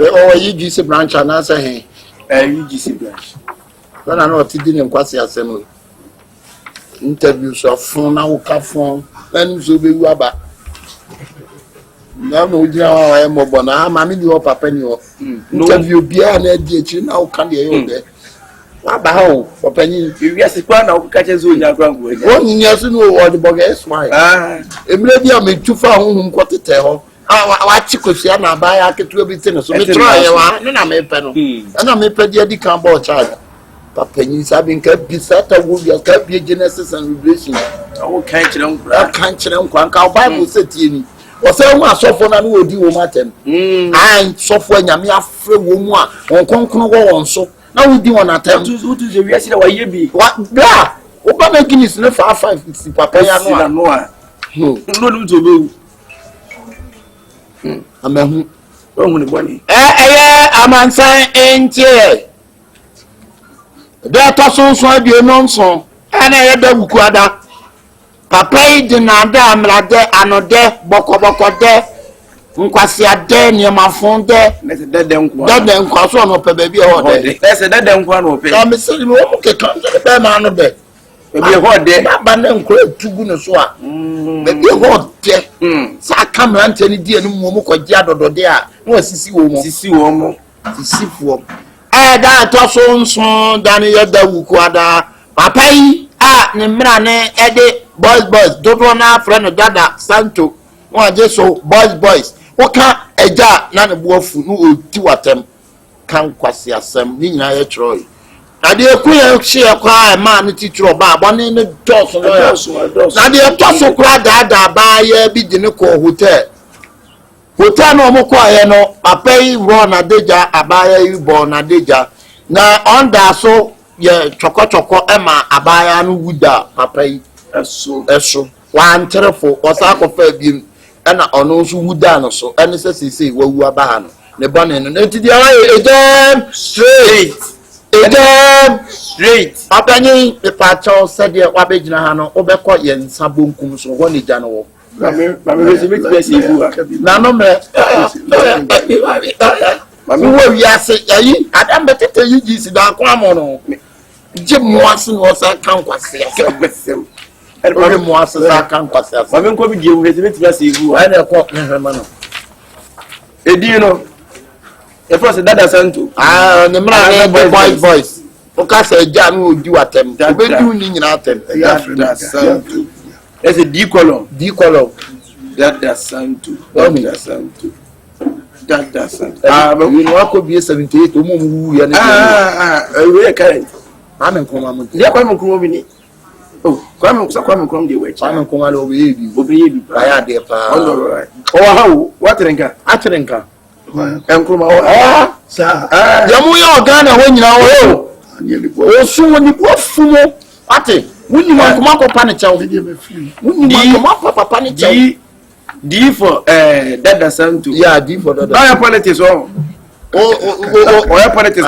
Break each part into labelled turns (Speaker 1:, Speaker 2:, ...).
Speaker 1: Oh, you GC branch and answer him.
Speaker 2: UGC branch.
Speaker 1: When I know what he didn't quite assembly. Interviews of phone, now phone, and so be rubber. Now, no, I am mobile. I'm in your papa. Interview beyond a DH now can you there? How for penny?
Speaker 2: Yes, it's one of catches in your ground.
Speaker 1: 1 year to know what the bogus why. Maybe I made too far home what to tell. I could see and I buy a kit to everything. So try and I may pen. And I may pay the cambo child. Papa, you having kept beside a wood, your kept be genesis and revelation. Oh, can't you know, Quanka Bible said to you. Or say, one software and would do matter. I software Yamia free woman on Conquer on so. Now we do one attempt. What is the rest of you be? What? Blah! Obama Guinness no far 5 Papa. No, to I'm a money. I'm answering in chair. There tossles why be a nonsense. And I had the Bukwada. Papa did not damn like that, and no there, Boko there. Unquasia there near my phone there. That's a dead them cross on up a baby or day. That's a dead them one of it. I'm saying, okay, come to the man of it. Maybe a hot day, but then great to goodness. Maybe a hot day. So I come and tell you, dear Momo, Jado, there. No, Sissy Womo. Sissy Womo. That also, Danny, the Wukwada. Papa, Nimrane, Eddie, boys, don't run out, friend, Dada, Santo. One just so, boys. What can a jar, none of wolf who do at them? Can't quasi assem, Nina Troy. Now, the queer share cry, man, teacher about one in the doors. Now, the apostle cried that by be the Nico Hotel. Hotel no more quiet, no, I pay run a deja, I buy you born a deja. Now, on that so, yeah, choco Emma, I buy and wood that, I pay. So, one terrible, or sarcophagus. And on those who down so, and say, well, we are banned. The bunny and the damn straight. Apany, the patch said, the Wabajana, Obercoy and Sabunkum, so one is general. Mamma, I am better tell you, Jesus, don't come on. Jim Watson was a conquest with him. And only more as I can't pass. I'm going to give you who I never caught Hermano. A deal. The first that I sent to the man, boys. Focus a jam would do attempt. That's a D column. That's sent to. That could be a 78 who are current. I'm in command. They're coming. Oh, come the way. I'm coming over you. I had the power. Oh, how? What drinker? Atrinka. And come on, sir. Yamu Ghana when you know. Oh, soon when you go full. Ate, when you want to mark up panicha, when you want to mark panicha. D for that sound to. Yeah, D for that. I politics. Oh, politics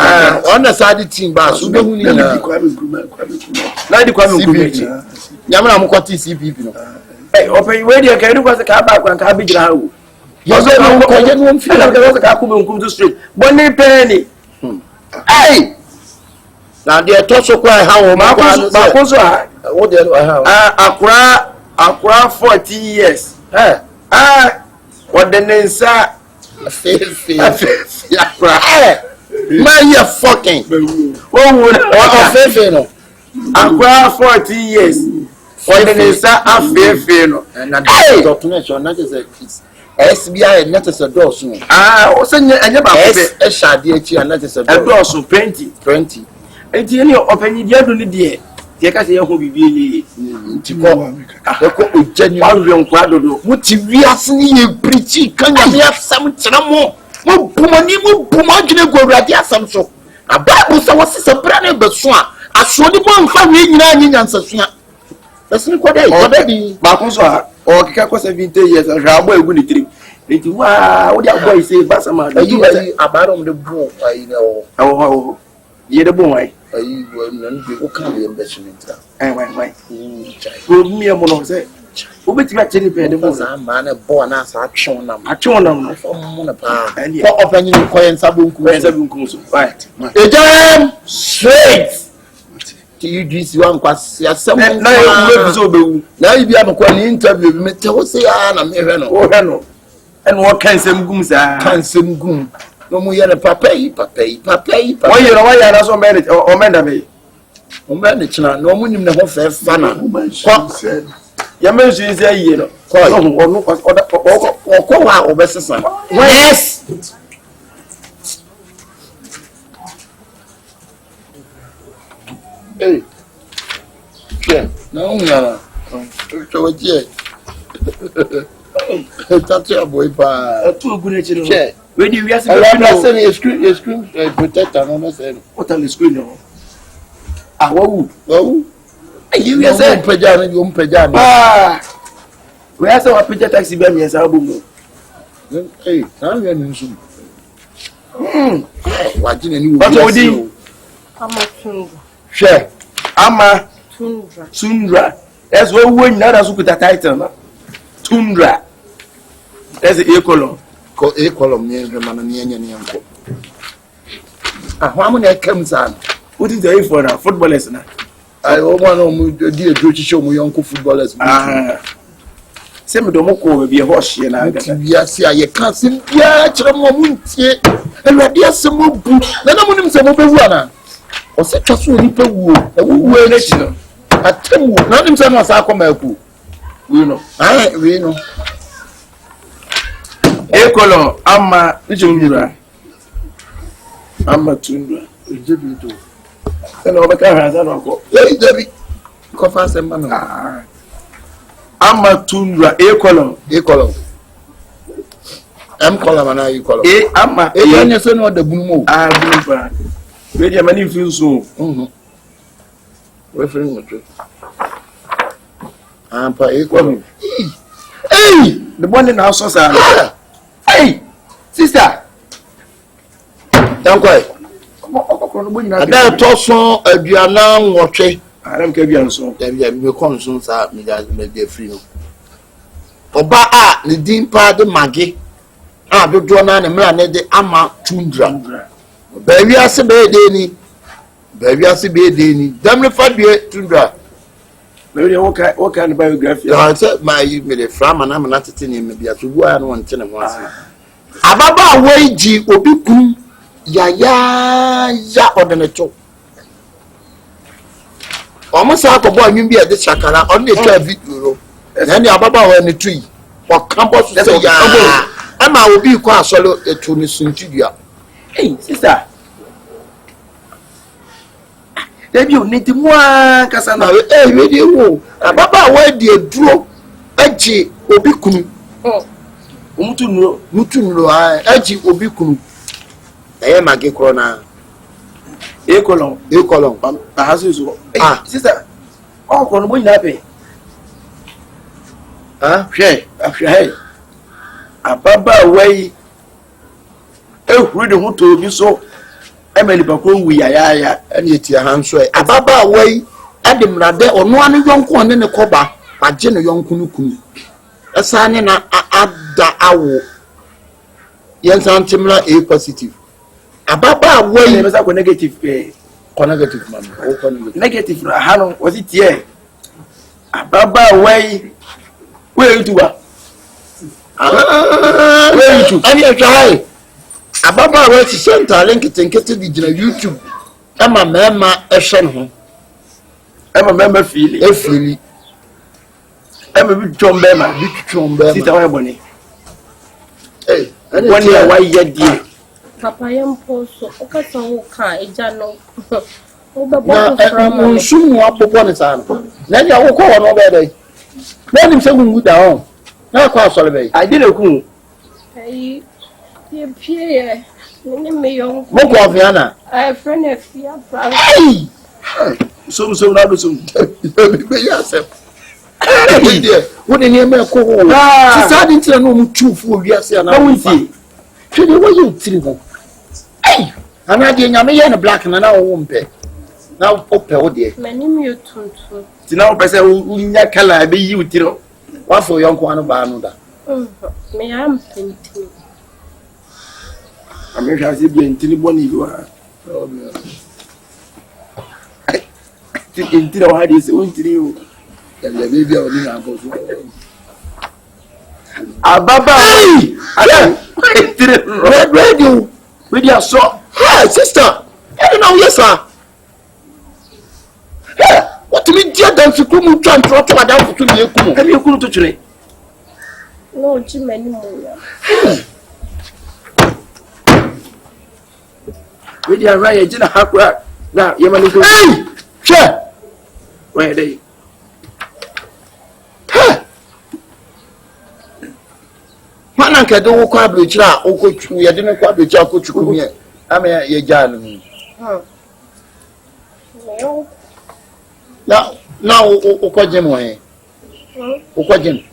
Speaker 1: on the side team, but so don't need to like the Kwame Yamana Mukoti CP. Hey, open where you can do was a car back and car big now. You're so long, feel like there was a car come to street. Bonnie penny. Hey! Now, they touch so quiet how Marcos, what they have. Accra 40 years. What the name, sir? Man, you're fucking. Oh, Accra 40 years. What the name, sir? And I documentation, not as a SBI, not as a dozen. What's in a shady and not as a dozen 20. And you open your dear. Take us here who be really genuine quadro. What we are seeing pretty can you have some more? Pumagina go radia some so. A Bible was a brand of swan. I saw the one family in answer. That's not what I did. Marcosa or Kako 70 years and Raboy would trip. It what your boy say, Bassama, you are about the book. I know. Oh, you're the boy. You will not be okay investment. I went, me a mono say.
Speaker 2: Obeti ma cheni pe de mo.
Speaker 1: Sa man e bo na sa atwe nam.
Speaker 2: Atwe nam.
Speaker 1: Fo mo na pa.
Speaker 2: Ani.
Speaker 1: Ko opanyi ko yen sabunku.
Speaker 2: Yen sabunku so. Right.
Speaker 1: Ejam straight. You this one kwasi asem
Speaker 2: na you be so bewu
Speaker 1: na you be amkwa ni interview me te wo say na me hwe no
Speaker 2: wo hwe no en wo kan sem gum sa
Speaker 1: kan sem gum no mu ye ne papa yi
Speaker 2: wo ye na so me o me da be
Speaker 1: o me ne china no mu nim ne ho fe fa na ko
Speaker 2: ya me so say yi no
Speaker 1: ko
Speaker 2: no
Speaker 1: ko wa o be sesa yes hey yeah no ngara to waje tati aboy pa
Speaker 2: tu ogun e chi no
Speaker 1: che
Speaker 2: we di wi ase
Speaker 1: be no screen protector no say
Speaker 2: what on the screen no
Speaker 1: wow
Speaker 2: ayi wi ase
Speaker 1: mpejana
Speaker 2: we ase wa pija taxi be mi esa bomu
Speaker 1: hey na we ni nsu wajine ni
Speaker 2: wo odi
Speaker 1: she
Speaker 2: ama Tundra that's what we know that sukuta title na Tundra that's a column
Speaker 1: ko e column ni remana ni enya ni anko ahwa mu na kam san
Speaker 2: what is the for na footballers na
Speaker 1: ai o mo no mu di edu chiche mu yonko footballers
Speaker 2: se me do mo ko be ho hye na
Speaker 1: aga bia si aye kan sim bia kire mo mu ntie ewade asem obu na mo nim se mo bewu ana o se twaso ni pewu e wu e chi no atemu na nim se no sa akoma aku
Speaker 2: we no
Speaker 1: we no
Speaker 2: e kolo ama Tundra
Speaker 1: ejebi to
Speaker 2: ena obeka ha za no ko
Speaker 1: ejebi ko fa se ma no
Speaker 2: ama Tundra e kolo
Speaker 1: am kola mana e kolo
Speaker 2: e ama
Speaker 1: e yanya se no da bunmu
Speaker 2: bunba we dia mani fi so
Speaker 1: we fi no to ampa e kolo hey
Speaker 2: the morning now so sa hey sister
Speaker 1: dankoi ada to so aduana nwotwe
Speaker 2: aram ka bia nso
Speaker 1: da bia me konso sa me da me de free no oba a ne din pa de magi a dodo na ne mra ne de ama Tundra ba wi ase be de ni damre fa de Tundra
Speaker 2: me what kind of biography
Speaker 1: ya say my me de frama na na tete ne me bia so bu a no wonte ne ho ase ababa waiji obi kun ya odeneto omo sa akobo anwun bi e de chakara on dey try video na ni ababa wa ne tui o campus say ya ama obi ko asolo etu ni suntidua
Speaker 2: hey sister debi o neti mo kasa na
Speaker 1: we dey wo ababa wa dey duro aji obi kunu mutu nuro aji obi kunu eye magi kro na
Speaker 2: e kolon
Speaker 1: ahasu so
Speaker 2: sister o ko no bo nyina pe hwe ababa wai ehuru de ho to bi so emeli pa ko wu ya
Speaker 1: ene eti ahanso ababa wai ademrade ono anu yonko ne koba agye ne yonko no kunu esane na ada awo yensan timra A positive ababa wai
Speaker 2: mesa ko negative
Speaker 1: man o ko
Speaker 2: negative ha no was it here ababa wai we to wa
Speaker 1: we to ani atwai ababa wai ti center link tenkete di gina YouTube ama mema ehwe no
Speaker 2: ama mema fili ama bi twombe sita wa boni boni wa yedie
Speaker 3: papa yemposo okasa wo ka eja no wo bebo frama
Speaker 1: na nsumu abobo ne san na dia wo ko wono be dey na nim se gungu da on na kwa asole be
Speaker 2: ade na ku
Speaker 3: ai pie ni me yon
Speaker 1: mo ko afiana
Speaker 3: ai friend afia pra
Speaker 1: ai
Speaker 2: so na do so
Speaker 1: be ya se wo de ne me ko ho ti sa de ntira no mu tufu wi ase na
Speaker 2: wonti
Speaker 1: twede wo ye tiri ho ai ana de nyame ye ne black na wo mpe na ope wo de
Speaker 3: mani mi yotuntu
Speaker 2: ti na o pese unya kala be yi utiro What for young one about another?
Speaker 3: Me am painting.
Speaker 2: I mean, I see being Tiniboni you are. Until I had this own to you. And the baby of the uncle. Ababa, red radio. With your saw. Hey, sister. I don't know, yes, sir. Hey, what do you mean, dear? Don't you come to and throw to Madame to me? Have you come to today?
Speaker 3: No, Jim anymore.
Speaker 2: With your right, Jenna Hackra. Now, you're going to hey! Sure. Where are they? Mana ka do kwa abrochira okochu ye de kwa abrochira okochu mi e ame ye janu mi na okoje mo e okoje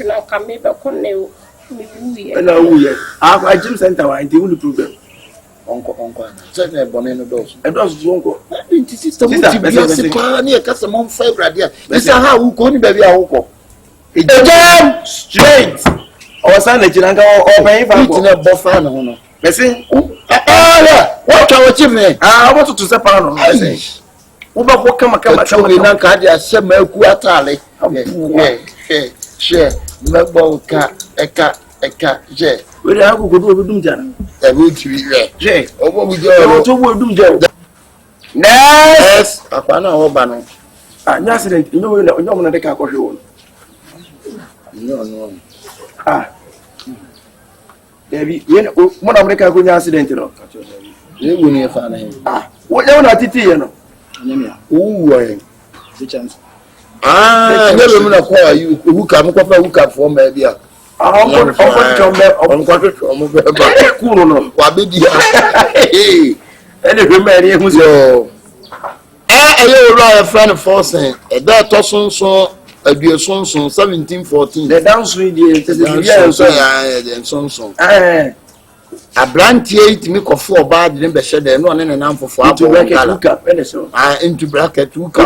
Speaker 3: na ka me be ko ne o mi wuye
Speaker 2: na wuye a gym center wa nti wu problem onko se na bone no dos e dos onko nti system ti bia se pa na e ka se mon favorite dia this how wu ko ni ba bia wo ko e jam straight or san le jinanga o ben fa ko na bofa na hono person what can we me want to say pa no person wo ba ko kama na ka dia se ma ku atale she me bo ka eka je we dey agugo do dum jana e we tiri je obo bu je to bo dum je yes apa na wo ba no nya accident nyo mo na de ka ko hwe wo no Debbie, yen mo America go nya accident no. Ye wo ni fa na he. Wo ye na titi ye no. Nyamia. Wo ye. The chance. Nyebe mu na kwa you huka mo kwa huka for ma bia. On kwatwe be ba. Kuro no. Wa be dia. Ene hwe ma ri hu so. Ye wo ra friend forcing. E da to sonso aduasonson 1714 the dance we dey sonson abrantie itimi kofo oba de be hye de no ne nan fofo abo into bracket hook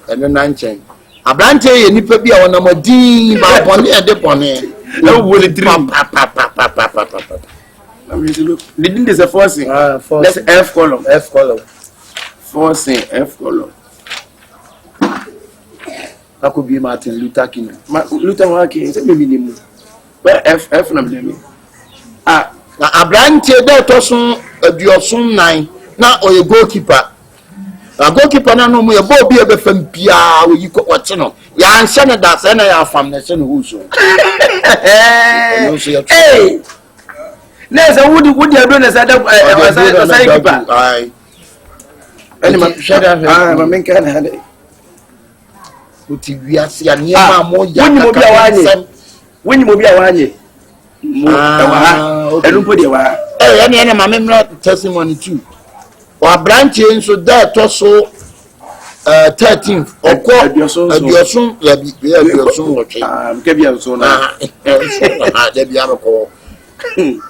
Speaker 2: eno nanchen abrantie ye nipa bi a wona modin ba bone e de bone na wo le dream the din is a forcing let's f column forcing f column Ako bi Martin Luther King. Luther King say me minimum. Where F na me. Na abrante de to so aduosun nan na oye goalkeeper. Na goalkeeper na no mu ye ball bi e be fam bia we yi ko wote no. Ya anse ne da se na ya fam na se no hu so. Hey. Nesa wudi ado na sa da sa keeper. Ai. Ani ma shada ma men kan hade. Uti wiase ya niema moja woni mo bia wanye mo wa enumpo de wa ene ma memra testimony too wa branch nso da to so 13 okọ adiosun ya bi adiosun woche nke bia so na da bia ko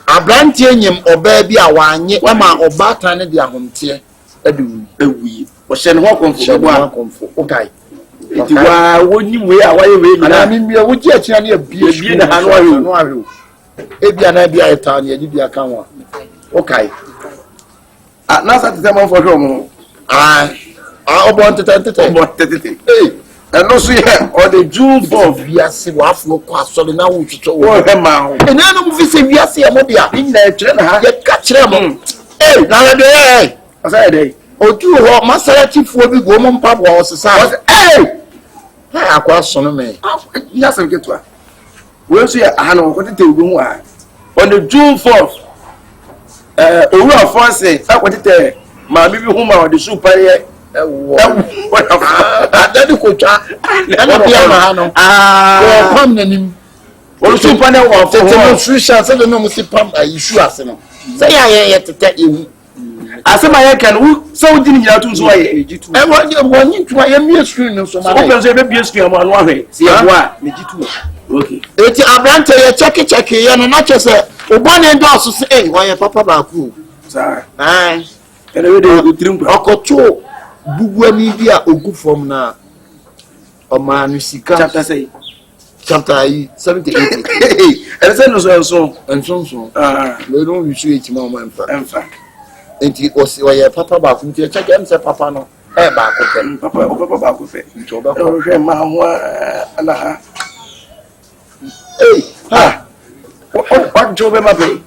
Speaker 2: abrantie nyem oba bia wanye ma oba tan ne dia homte adu ewi wo hye ne ho konfo okay iti wa woni we a waye we na mi wo ji achi na bie na hanu awe ebia na bia eta na bia kan wa okay na sa te mo fo mo obo ntete and no so here or the June 4 viase wa afro ko asole na wo twetwe wo he ma ho na no mu fi se viase e mo bia ni na kire na ha ye ka kire mo na le de asa de otu ho masara chifuo bi go mo mpa bo osesa akwa sono me ya sem ketwa we so ya aha no ko tete ogu hu a on the June 4th owu afonse akwetete ma bibi hu ma odi su pare ewo adadi ko twa na bia ma ha no wo pam nanim wo su pare wo fo ho su sha se no mo si pam ayisu ase no se ya ye tete ewu asema ye kan wu so di ni nyatu so aye ejitu woni twa ye mi screen no so ma open so be bi screen mo anu ahwe se ye bo a mejitu okay eti abrante ye check ye no na chese obone ndo so se wo ye papa ba ku sa ene we de utirim okocho bubu ani bi a ogu form na
Speaker 1: Oman Sika.
Speaker 2: Chapter say.
Speaker 1: Chapter 78.
Speaker 2: And send us so.
Speaker 1: And so. They don't usually more in fact. And it was your papa back into a check and say, Papa no. Back with them.
Speaker 2: Papa back with it. Hey, what job am I paying?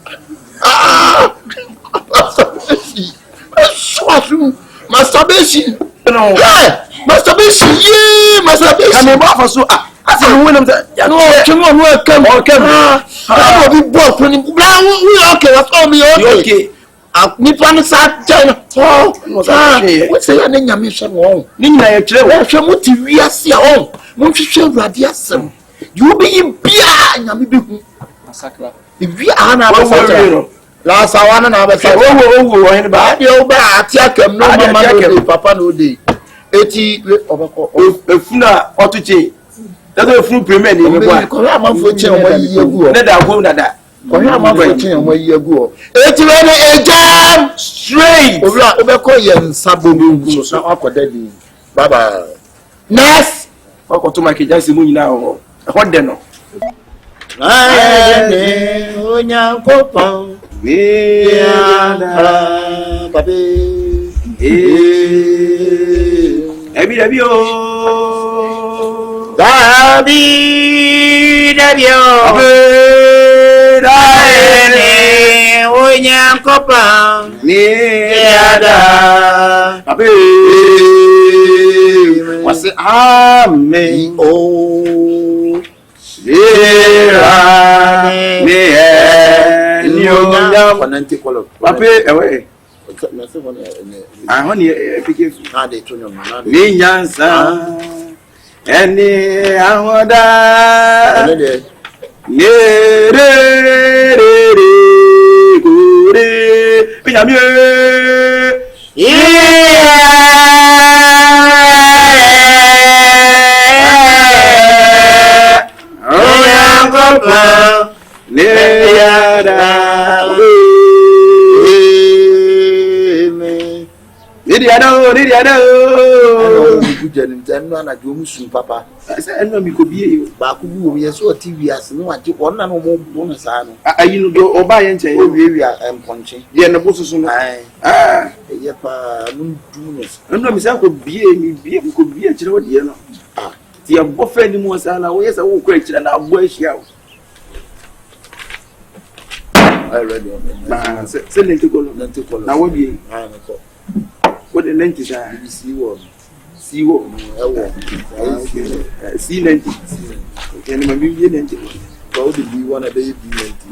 Speaker 1: Masturbation.
Speaker 2: No.
Speaker 1: Masturbation. Yeah, masturbation.
Speaker 2: Come on, so I said, when I'm there.
Speaker 1: No, come on, welcome. I will be bought when we okay. What's all me okay? Nipa no sa China. What's say na nyame hwe no. Ni nyina ye kire wo hwe mo ti wiase a wo. Mo hwehwe Awurade asem. You be in bia nyame be hu. Masakra. Bi ana ba sa. La sawana na ba sa.
Speaker 2: Wo hen ba.
Speaker 1: Ade o ba atia kam no mama no papa no dey. Eti obako
Speaker 2: efuna otuche. That is full premier ni
Speaker 1: boy. Ko ya ma fo che o yi egu o.
Speaker 2: Na da go na da.
Speaker 1: Ko ya ma fo che o yi egu o. Eti we ni ejam straight. Owura obeko ye nsabo ngu so akoda di. Bye bye. Next.
Speaker 2: Okoto ma ke jansi mu nyina o. Ho de no.
Speaker 1: Aye onyankopon.
Speaker 2: Ni
Speaker 1: Ada babe.
Speaker 2: Ebi o.
Speaker 1: Dabi dabio daene onyankopa
Speaker 2: ni
Speaker 1: ada
Speaker 2: abe wase amen
Speaker 1: o
Speaker 2: era ni ni onya
Speaker 1: konante kolo
Speaker 2: abe ewe ahoni epike
Speaker 1: na de tonyo na
Speaker 2: ni nyansa eni ahoda nere gore binyamie Nidiado.
Speaker 1: Bujanim tanwa na jomu sun papa.
Speaker 2: Say eno mi ko biye
Speaker 1: Ba ku bu ye so TV as no ati ko na no mo no sa no.
Speaker 2: ayi no do oba ye nche
Speaker 1: O wie emponche.
Speaker 2: ye no bosusu no.
Speaker 1: Ai. Ye pa no du no.
Speaker 2: Eno mi say ko biye kire wo de no. Ti e bo fa ni mo sa na wo ye sa wo ko kire na bo ahia wo.
Speaker 1: I ready on
Speaker 2: Na se lenti ko na wo biye.
Speaker 1: Ai no ko.
Speaker 2: Wo de lenti sa
Speaker 1: BBC wo.
Speaker 2: siwo
Speaker 1: Ewo.
Speaker 2: si lenti. Ene ma biye lenti.
Speaker 1: Ko de bi wana be bi lenti.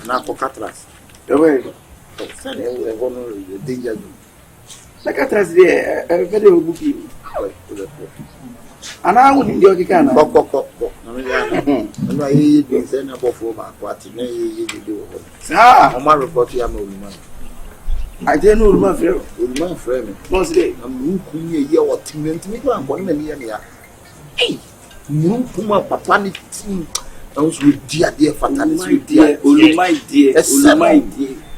Speaker 1: Na ko katras.
Speaker 2: Ewe
Speaker 1: Sane ewo no danger zone.
Speaker 2: na katras de e fede obuki. Ana wo ndi okika na.
Speaker 1: Kokoko. Na me ya na. No ayi bi se na bofo ba ko ati na ye de wo.
Speaker 2: Sa
Speaker 1: O ma report ya ma oluma.
Speaker 2: ade no ruma fere.
Speaker 1: Oluma frame me.
Speaker 2: No se
Speaker 1: Na mu kunye ye o tinenti mi kwa ngwa na mi ya ne ya. Eh. Mu kuma papa ni tin. Na so di ade fata ni so di.
Speaker 2: Oluma idie.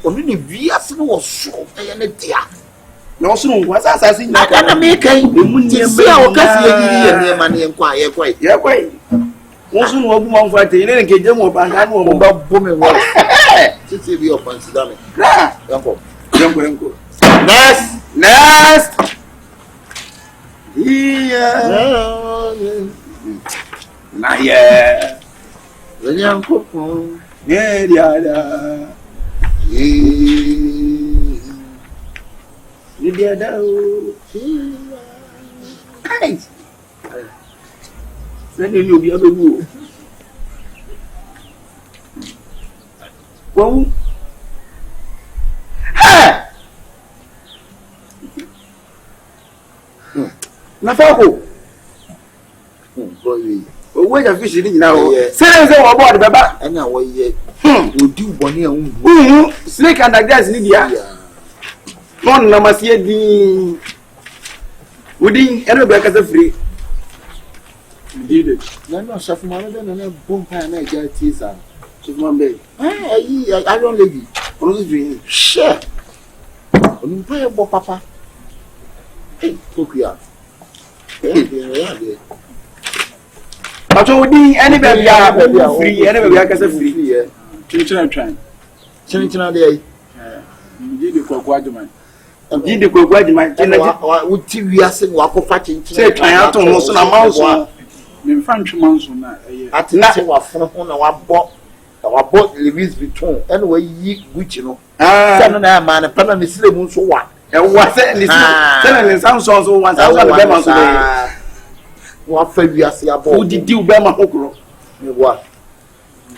Speaker 1: Onu ni wiase no wo so. E ne dia.
Speaker 2: Na osu no kwa sa si nya
Speaker 1: Ada na me kai.
Speaker 2: Emu
Speaker 1: Ti
Speaker 2: niem.
Speaker 1: se o kasi ye yiri ye ne ma ne nkwa ye kwai.
Speaker 2: Ya kwai. Osu no ogu ma mfa te ne nke je mo ba nka no
Speaker 1: Mo
Speaker 2: mo.
Speaker 1: ba bo me wo. Titi bi o consider me.
Speaker 2: Na.
Speaker 1: Yanko.
Speaker 2: Yanko.
Speaker 1: Next.
Speaker 2: Yeah. Na yeah.
Speaker 1: Yanko.
Speaker 2: Yeah, yeah. Nidiada o. Ai. Sani ni obi abewu o. Wọ́n. Na fako.
Speaker 1: Boy.
Speaker 2: Owó ẹja fish ni nyina o.
Speaker 1: Yeah.
Speaker 2: Sẹ́lẹ̀ sẹ́ wọ́n bọ́ọ̀dù bẹ́bá.
Speaker 1: Ẹna wo ye. Odi uboni e hu.
Speaker 2: Snake and gas ni dia. Non na masie di. Udin eno be kasa free. Did.
Speaker 1: Na no shafu ma no na bompa na eja tisa.
Speaker 2: Chifman be.
Speaker 1: Ayi iron lady.
Speaker 2: Ono so dream.
Speaker 1: Share. Onu pa e bo papa. Eh, okuya.
Speaker 2: But you did any baby free, any baby I can say free.
Speaker 1: Chinchina there.
Speaker 4: You did the quadrant.
Speaker 2: Did the quadrant,
Speaker 1: would TV as in Wako
Speaker 2: say, I have to know some amounts.
Speaker 4: In French months on that.
Speaker 1: At nothing was from our bought Louis Vuitton, anyway, ye, which you know. Seven man, a pen and the slim so what?
Speaker 2: And what's it? Telling some songs once I was today.
Speaker 1: What for you as your
Speaker 2: Who did you bear my okro?
Speaker 1: What?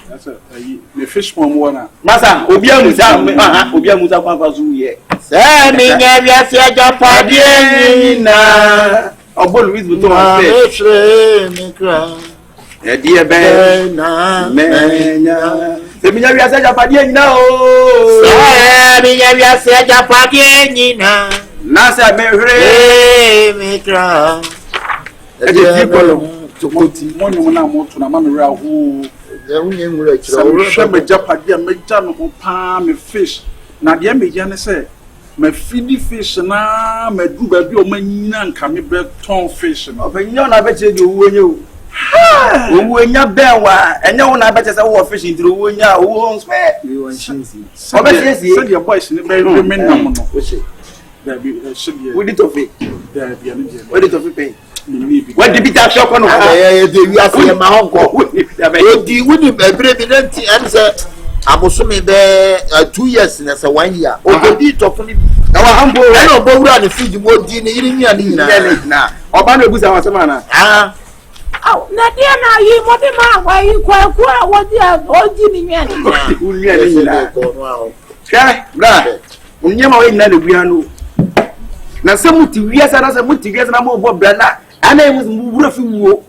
Speaker 4: That's the fish from water.
Speaker 2: Massa, Obia Musa Papazu ye.
Speaker 1: Sending every as your party now.
Speaker 2: A boy with me
Speaker 1: cry.
Speaker 2: A dear bear, the Minya said a party now.
Speaker 1: Sending every as your party now.
Speaker 2: Nasa me
Speaker 1: cry.
Speaker 2: To go to
Speaker 4: one when I'm to the mammy who some Japan, make jam of palm fish. Now, the American say, my feedy fish na me do baby o manyan ka me beton fish no.
Speaker 2: Openyo na beche di owo nya o. Owo nya ben wa, enye wo na beche se wo fish ndiro owo nya owo nspe. We wan chinsi.
Speaker 4: Obesi say the boys ni be men na mo no.
Speaker 2: O she.
Speaker 4: There be should be.
Speaker 2: We did tofi.
Speaker 4: There be ani je.
Speaker 2: We did tofi pay.
Speaker 4: What
Speaker 2: did bita shop no?
Speaker 1: We are for my uncle. We every minute answer. Abosome be 2 years na say 1 year. Obedi tofuni.
Speaker 2: Na wa hambo.
Speaker 1: I no bo wura ni feed mo di ni yiri ni
Speaker 2: na. Oba na egusa wa sema na.
Speaker 3: Na dia na yi mo de ma wa yi kwa wo di ni nwa ni.
Speaker 2: Unya ni na. Sha, bra. Unyema we na le bua no. Na se muti wiasa na se muti wiasa na mo bo bra na. Ana yi mu wura fi wuo.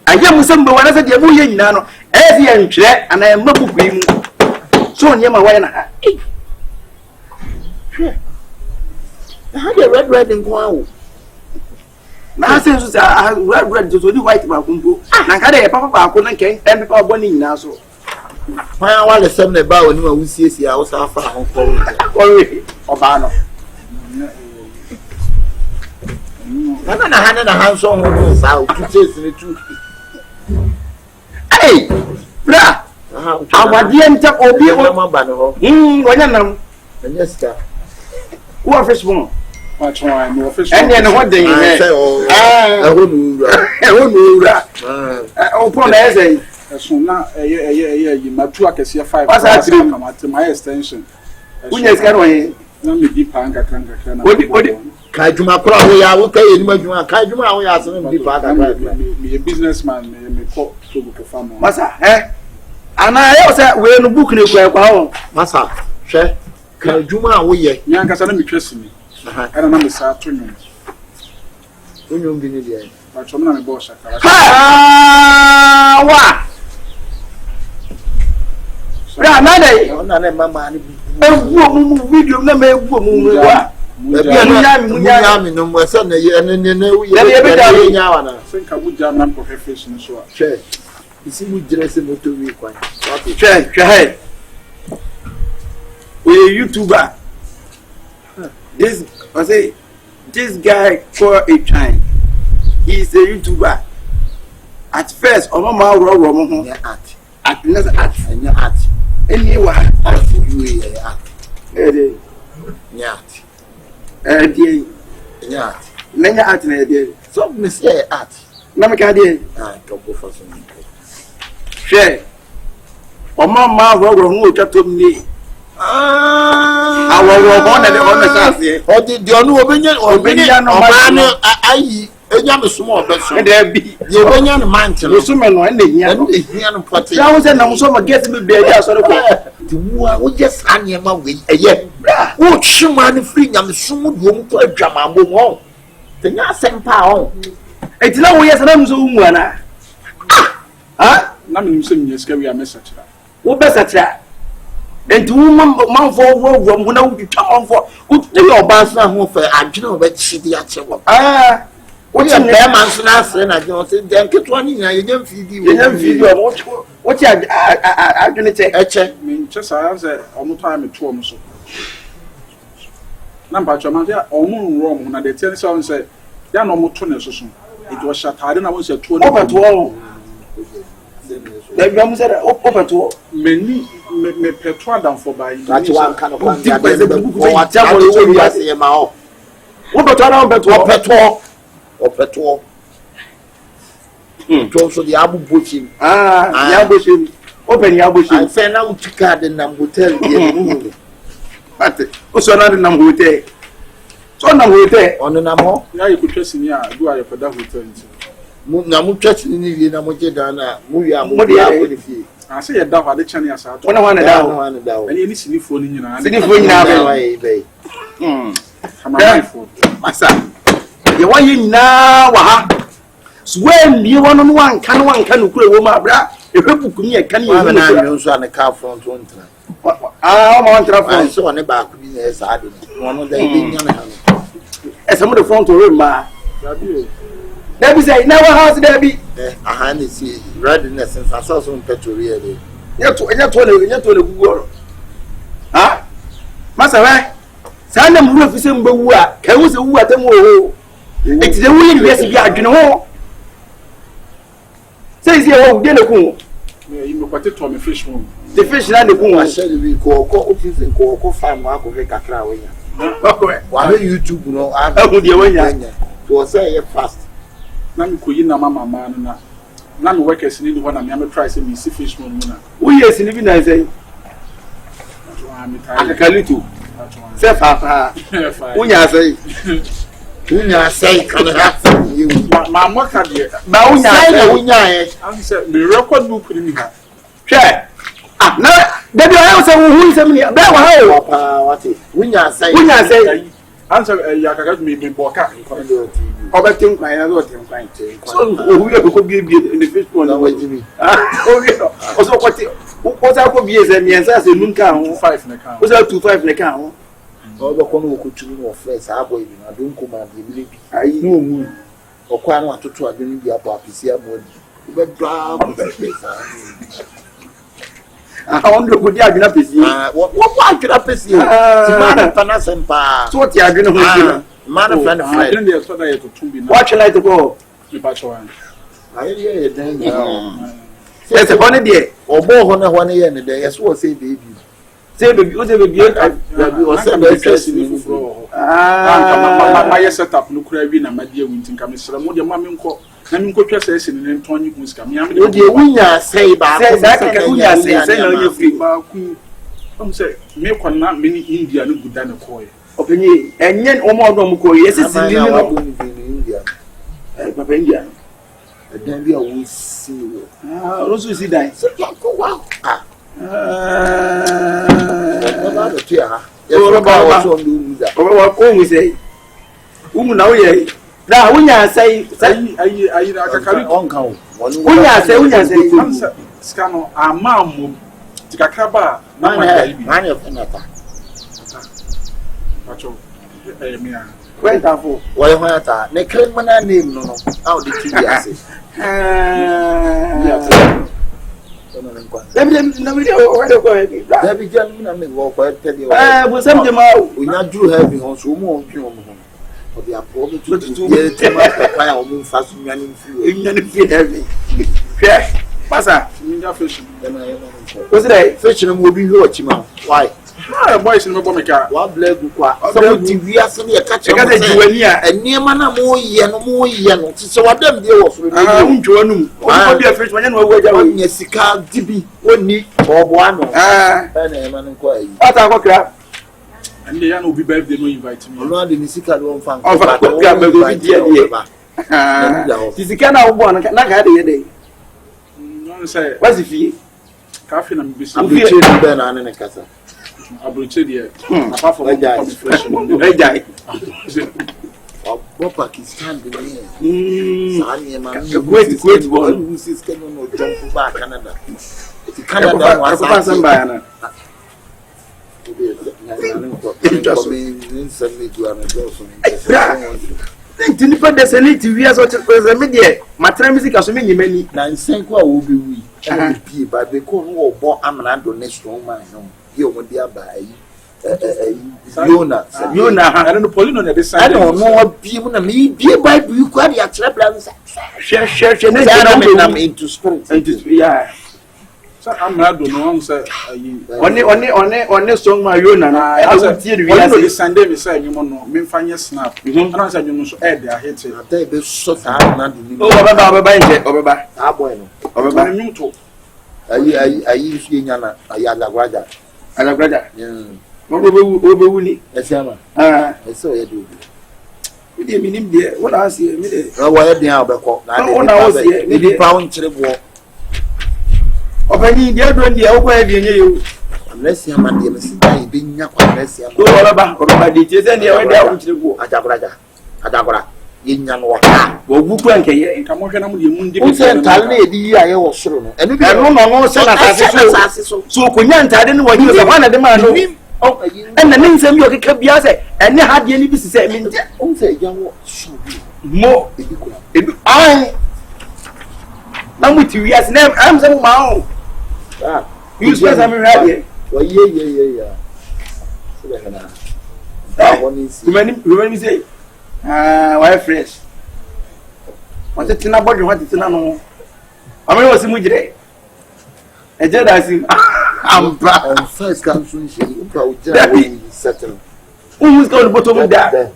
Speaker 2: Aye musamba wana se de bo ye nyina no. Ezi ye ntwe ana ye mabuku yi mu. So unyema wa na.
Speaker 1: How the red in Guau?
Speaker 2: Na say so red to the white ba kumpo. Na ka de papa ba ko na ken em papa boni nyina so.
Speaker 1: Why wale sem na ba oni ma wusiesie a wo sa fa ho ko.
Speaker 2: Ori oba no.
Speaker 1: Na hanso ho sa o tutese ne tu.
Speaker 2: Hey! Bra! Awade enta obi o
Speaker 1: ma ba no ho.
Speaker 2: Wanya nam.
Speaker 1: Anya ska.
Speaker 2: Who fish bon?
Speaker 4: Watch why no fish.
Speaker 2: And then what they
Speaker 1: say oh.
Speaker 2: Ehonu ura. O pon na say.
Speaker 4: So na you matu akese 5.
Speaker 2: What's that?
Speaker 4: Come at my extension.
Speaker 2: Unya ska no yin.
Speaker 4: Na me di panga kanga kana.
Speaker 2: Odi
Speaker 1: ka juma kura ho ya wo ka ye ni adwuma ka juma ho ya so bi pa ka
Speaker 4: me businessman me ko to go farm.
Speaker 2: Masa ana yo say we no book ne kwa ho.
Speaker 1: Masa hwe ka juma ho ye
Speaker 4: Nyanka sana me twesi mi. Ana na me sa to nyum.
Speaker 1: Onyum bi ni dia.
Speaker 4: Ba chom na me bo shakara.
Speaker 2: Wa. Bra na dai.
Speaker 1: Ona na mama ni
Speaker 2: Ewu mu video na me ewu mu wa.
Speaker 1: Munyami no mo se na ye ne wu ye nya wa na.
Speaker 4: Senka buja na profession so a.
Speaker 1: Hwe. Isi mu jire se moto wi kwan.
Speaker 2: Hwe. We YouTuber. This guy called a time. He's a YouTuber. At first, Omama Romo
Speaker 1: Ya art.
Speaker 2: at another art.
Speaker 1: Nya art.
Speaker 2: Anywhere
Speaker 1: Art you ye art. Nya art. Nya art.
Speaker 2: Nanya art na dey.
Speaker 1: So me say art.
Speaker 2: Na me ka dey.
Speaker 1: To go for some.
Speaker 2: Share. Omama Romo hu otatom ni. Awo ho na dey on say.
Speaker 1: O di onu obenya no ma no ayi enya me sumo obeso.
Speaker 2: E dey bi.
Speaker 1: Ye obenya no man ti no.
Speaker 2: So me no e na hia.
Speaker 1: E hia no pote.
Speaker 2: Ya wo say na mo so ma get me be dia so ko.
Speaker 1: Ti wo a wo just aniema we eye. Wo twima no free nyam sumo duom ko adwamambo mo. Te nya sempa on.
Speaker 2: E ti na wo yes na mo so mu ana.
Speaker 4: Na me nim se me ska wi a message ra.
Speaker 2: Wo be satra. Enti wo manfo wo mo na wo twitwa manfo.
Speaker 1: Wo te oba so ho fa adwene wo be chidi a chewo.
Speaker 2: Wo
Speaker 1: Wo
Speaker 2: ti
Speaker 1: be man so na asre na je se den ketwa ni nya ye nyam fidi wo.
Speaker 2: Yenya video wo ti adwene che.
Speaker 1: Eche.
Speaker 4: Me chesa am say omo time me to omo so. Na ba choma dia omo nro omo na de tell say ya no mo to ne so so it was shatade na won se to
Speaker 2: o peto Dabi am say o peto
Speaker 4: meni me peto adam for by
Speaker 1: That's one kind of one.
Speaker 2: Deep by the book,
Speaker 1: What
Speaker 2: we
Speaker 1: happened
Speaker 2: tell
Speaker 1: to
Speaker 2: you,
Speaker 1: you? I say, "Mao,
Speaker 2: o peto na o peto
Speaker 1: opeto." So the Abu Bushim.
Speaker 2: ya bo shey open ya bo
Speaker 1: I
Speaker 2: shey
Speaker 1: say now to card in the hotel.
Speaker 2: ate o so na na hotel so na hotel
Speaker 1: On the namo,
Speaker 4: ya you could trust me ya do I for that hotel
Speaker 1: na mu church ni na mo je dana mu ya mo
Speaker 2: Mo de
Speaker 1: ya
Speaker 2: ya-
Speaker 1: ko ni fi.
Speaker 4: I say ya da wa de chane ya sa to
Speaker 2: wona wana da o
Speaker 1: Wana da o.
Speaker 4: and any sinifo ni nyina
Speaker 2: Sini fo nyina be
Speaker 1: Wai bai.
Speaker 4: ama mindful
Speaker 2: masa ye wa ye nyina wa ha so when bi wono no wan kan no kure wo ma bra e hwebuku ni e kan ye
Speaker 1: Wa
Speaker 2: wo
Speaker 1: na
Speaker 2: no
Speaker 1: mi nso an car front one tra.
Speaker 2: o ma wan tra
Speaker 1: I
Speaker 2: front
Speaker 1: saw ne ba ku bi na sa ade. Wono da bi nya na ha no.
Speaker 2: ese mo de front o ma
Speaker 1: Sabi
Speaker 2: da bi say na wa house da bi
Speaker 1: aha na si readiness since I saw some petrol here.
Speaker 2: ye to le gugu oro ha masa we sa na mu fi se mbewu a ka hu se wu atam o eti de wu ye bi ese bi adwene ho say say wo de le kun
Speaker 4: you me kwate to me fish mo
Speaker 2: the fish na le kun
Speaker 1: Wa share we ko office ko farm wa ko fe kakra wa nya. Wa be YouTube no
Speaker 2: Ahu de wa nya.
Speaker 1: To say fast.
Speaker 4: na me koyi na mama ma no na me workers ni ho na me try say me see fish mo na
Speaker 2: Wo ye si ni bi na say
Speaker 4: me try
Speaker 2: akakalitu say fa wo nya say
Speaker 1: Unya say kan ha you.
Speaker 4: ma moka de
Speaker 2: ba wo nya
Speaker 1: Say na
Speaker 2: say
Speaker 1: unya e.
Speaker 4: am say me record book ni ha
Speaker 2: hwe na da bi o say wo hu say me ba wa ha o
Speaker 1: Papa wati. Unya say.
Speaker 2: wo nya say
Speaker 4: answer ya kaka me boka
Speaker 2: obetin kwan ya zo tin kwan so o hu ye ko bi in the fish pond
Speaker 1: Na wajimi.
Speaker 2: o ye o so ko ti o sa ko bi ese miensa se nun kan ho
Speaker 4: 5 na ka
Speaker 2: o sa 25 ne kan ho
Speaker 1: Obo ko no ko turu no fresh abo ibi na don ko ma de bi bi.
Speaker 2: ayi
Speaker 1: No mu. Okwa no atoto adwene bi apo apisi amodi. Ube dra ko
Speaker 2: on do ko di aduna pesi
Speaker 1: wo adwena pesi. Ti ma na na sempa.
Speaker 2: so ti aduna ho ti na
Speaker 1: Man friend
Speaker 4: I
Speaker 1: friend.
Speaker 4: didn't expect that to tumbi na
Speaker 2: watch light go
Speaker 4: me ba cho an
Speaker 1: Aye ye dan ya.
Speaker 2: yes e bone de
Speaker 1: Obo ho na ho na ye ne de yeso wo say baby.
Speaker 2: say baby o say baby
Speaker 1: Ya bi wo say be say
Speaker 4: ni
Speaker 1: ni
Speaker 4: fufuro
Speaker 2: ah
Speaker 4: ma yes setup no kura wi na ma de wuntin ka me sra mo de ma me nko na me nko twa say sin ne nton nyi kun ska me am de
Speaker 1: wo de unya say ba
Speaker 2: say that ka unya say na onye free
Speaker 4: ba ku am say me kwana me ni India no guda ne koy
Speaker 2: openye enye o mo do mo ko yes si ni
Speaker 1: wa
Speaker 2: no
Speaker 1: bu ni India.
Speaker 2: papa india
Speaker 1: Dan bi a wo si wo.
Speaker 2: ah o so si dai
Speaker 1: So ya ko wow. Ah.
Speaker 2: ah
Speaker 1: Ba do tia ha.
Speaker 2: Oh,
Speaker 1: Yeso ba
Speaker 2: ba.
Speaker 1: wo so ndu da.
Speaker 2: o wa ko mu say umu na o ye da unya say
Speaker 4: ayi na akakari
Speaker 1: On kan wo.
Speaker 2: unya say
Speaker 4: am say ska no amam tikakaba na ma dai bi
Speaker 1: Man ya fenata.
Speaker 4: ba cho me a
Speaker 2: kwenta fo
Speaker 1: Wo ye ho ata. Ne criminal name no no. How the TV ase.
Speaker 2: Let me na video o de ko e bra
Speaker 1: Da bi jan na me wo ko tell you.
Speaker 2: bo sam de ma o
Speaker 1: Unya dru heavy ho so mo ntwe o mo ho. O de apo be tu ye tema pa ya o mo fa so nwane mfi
Speaker 2: enya ne fi heavy hwe pasa
Speaker 4: ninja fish
Speaker 2: o se dai
Speaker 1: fish no mo bi ho chima. Why?
Speaker 4: ah boys no bo me ka
Speaker 1: Wa black kwa. So mo ti wi ase ne ka
Speaker 2: e
Speaker 1: che.
Speaker 2: ka se jiwani a
Speaker 1: Eniema na mo ye no. Ti se wadam de wo so
Speaker 2: ah unjo anum o ko bi fish wanya no wa ja we
Speaker 1: Onya sika dibi woni obo ano.
Speaker 2: ah
Speaker 1: Na e ma no kwa yi.
Speaker 2: ata ko kra
Speaker 4: and they no be birthday no invite me
Speaker 1: Ono ade ni sika do mfa
Speaker 2: On fa kwa kra me go bi die die ah tisika na wo bo na ka de ye de
Speaker 4: no say
Speaker 2: wasi fi
Speaker 4: cafe na me be
Speaker 2: Am
Speaker 1: Abi
Speaker 2: fi-
Speaker 1: che ni be na ne kasa.
Speaker 4: abroche de apart from
Speaker 1: Guys.
Speaker 4: fish
Speaker 2: e jai
Speaker 1: Obo Pakistan de ni. Sa ni ma ni.
Speaker 2: Kuwait ball.
Speaker 1: Who sis can no jump back Canada. Ti
Speaker 2: Canada
Speaker 1: Canada
Speaker 2: wa
Speaker 1: wa
Speaker 2: pa san ba ya na nti nipa de se ni ti wi aso te me de matra music aso me nyimani
Speaker 1: na nsen ko a wo be wi e be ba be ko no wo bo amana do ne strong man no ye o mo dia ba yi
Speaker 2: Yona
Speaker 4: I don't Paulino na this
Speaker 2: I don't know be na me be Bible you quite ya traplan
Speaker 4: share
Speaker 2: I'm into spirit
Speaker 4: yeah so I'm not do no say on song my Yona na I will tear the Sunday me say you no me fanye snap and say you so air there hit
Speaker 2: I tell be so na do
Speaker 4: oh obeba
Speaker 2: aboy no
Speaker 4: obeba me to
Speaker 2: ayi su nya na ayalagraja
Speaker 4: Obewu ni
Speaker 2: esiama eso ye do
Speaker 4: we dey minim there what I see me dey
Speaker 2: wa ye den obekọ na dey dey pa won kire bo
Speaker 4: obani dey do ndi e wo kwa dey nye yo
Speaker 2: esiama dey me si dai be nya kwa esiama
Speaker 4: do obeba dey tie se dey we dey won kire bo
Speaker 2: adagora ye nya no wa
Speaker 4: wo buku anke ye nka mo hwe na mo dey mu ndi
Speaker 2: o se ntal na edi yi aye wo soro no enu bi
Speaker 4: enu no no se na asase so konya ntade ne wo ji so fa na de ma no and the name same you can be as and you had any business. I mean, more. I'm with you, yes, name. I'm some my own. You suppose I'm ready.
Speaker 2: Well, yeah.
Speaker 4: When you say, why fresh? What's it in about you? What is in no? I mean, what's in today? I just see. I'm back.
Speaker 2: On first comes soon, she will settle.
Speaker 4: Who's going to bottom of that?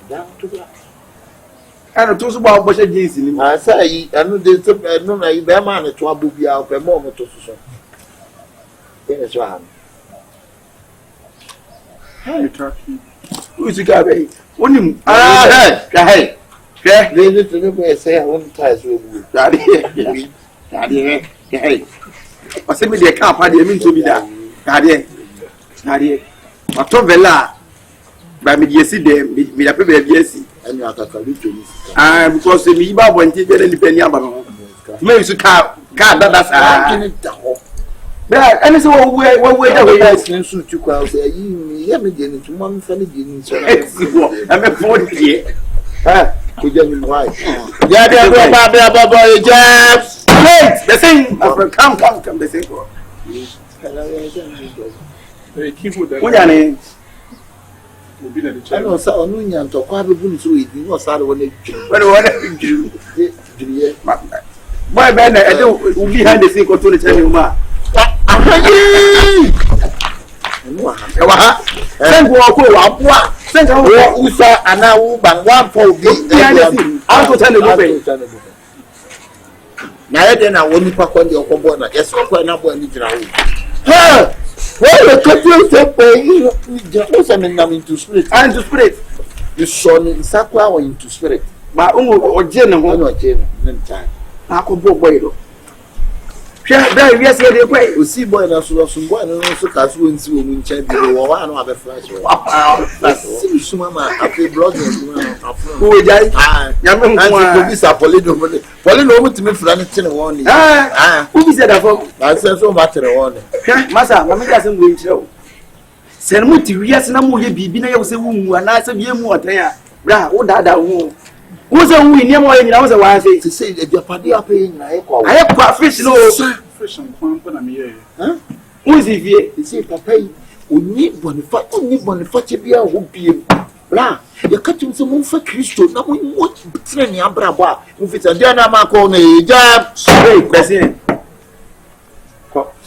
Speaker 4: I don't talk about what Jesus.
Speaker 2: I say, I know there's a bear man at trouble be out a moment or so. Yes, one.
Speaker 4: Who is the guy? One, hey, they didn't say I won't tie with Daddy. Hey, I said, me, they can't party me to be that. Daddy, I told Vela by me, yes, me, I prefer yes,
Speaker 2: and you are to
Speaker 4: because the Miba went to get any penny about me. You can't that's and so where
Speaker 2: suit you crowd say, you me getting to one funny getting so
Speaker 4: I'm a 40 year.
Speaker 2: Could you why?
Speaker 1: Yeah, boy, Jeff.
Speaker 4: Wait, the same. Come, the same. What are they?
Speaker 2: I know, so no, to quite a good so it was sad when they
Speaker 4: do. Why, Ben, I don't behind the scene to the tell you, ma. Send walk, send
Speaker 2: Usa and now bang one for behind the scene.
Speaker 4: I'll tell you.
Speaker 2: Now then, I won't pack on your combo. Yes, I'm not going to know. Well, the country say, I'm into spirit.
Speaker 4: I'm into spirit.
Speaker 2: You saw me in Sakwa or into spirit.
Speaker 4: But or general,
Speaker 2: or time.
Speaker 4: I could go away. Yes, they way.
Speaker 2: We see boy and some boy and also Kasu and Sue in champion or one of a flash. See, Mama, I feel blood. Who is that? Young is a Polino to me for anything one. Who said that? I said so much in one.
Speaker 4: Massa, Mamma doesn't win show. Send me to yes, no more be been able to say, who and I said, you more there. Bra, what that won't. Who's a win? You know, I was a wife to say that your party are paying. I have quite fish, no fish and quan when I'm here. Who is it here?
Speaker 2: You say, Papa, we need Boniface beer won't be blah. You're cutting some more for Christo. Now, we want training Abraba. If it's a Diana Marco, a job, straight, that's it.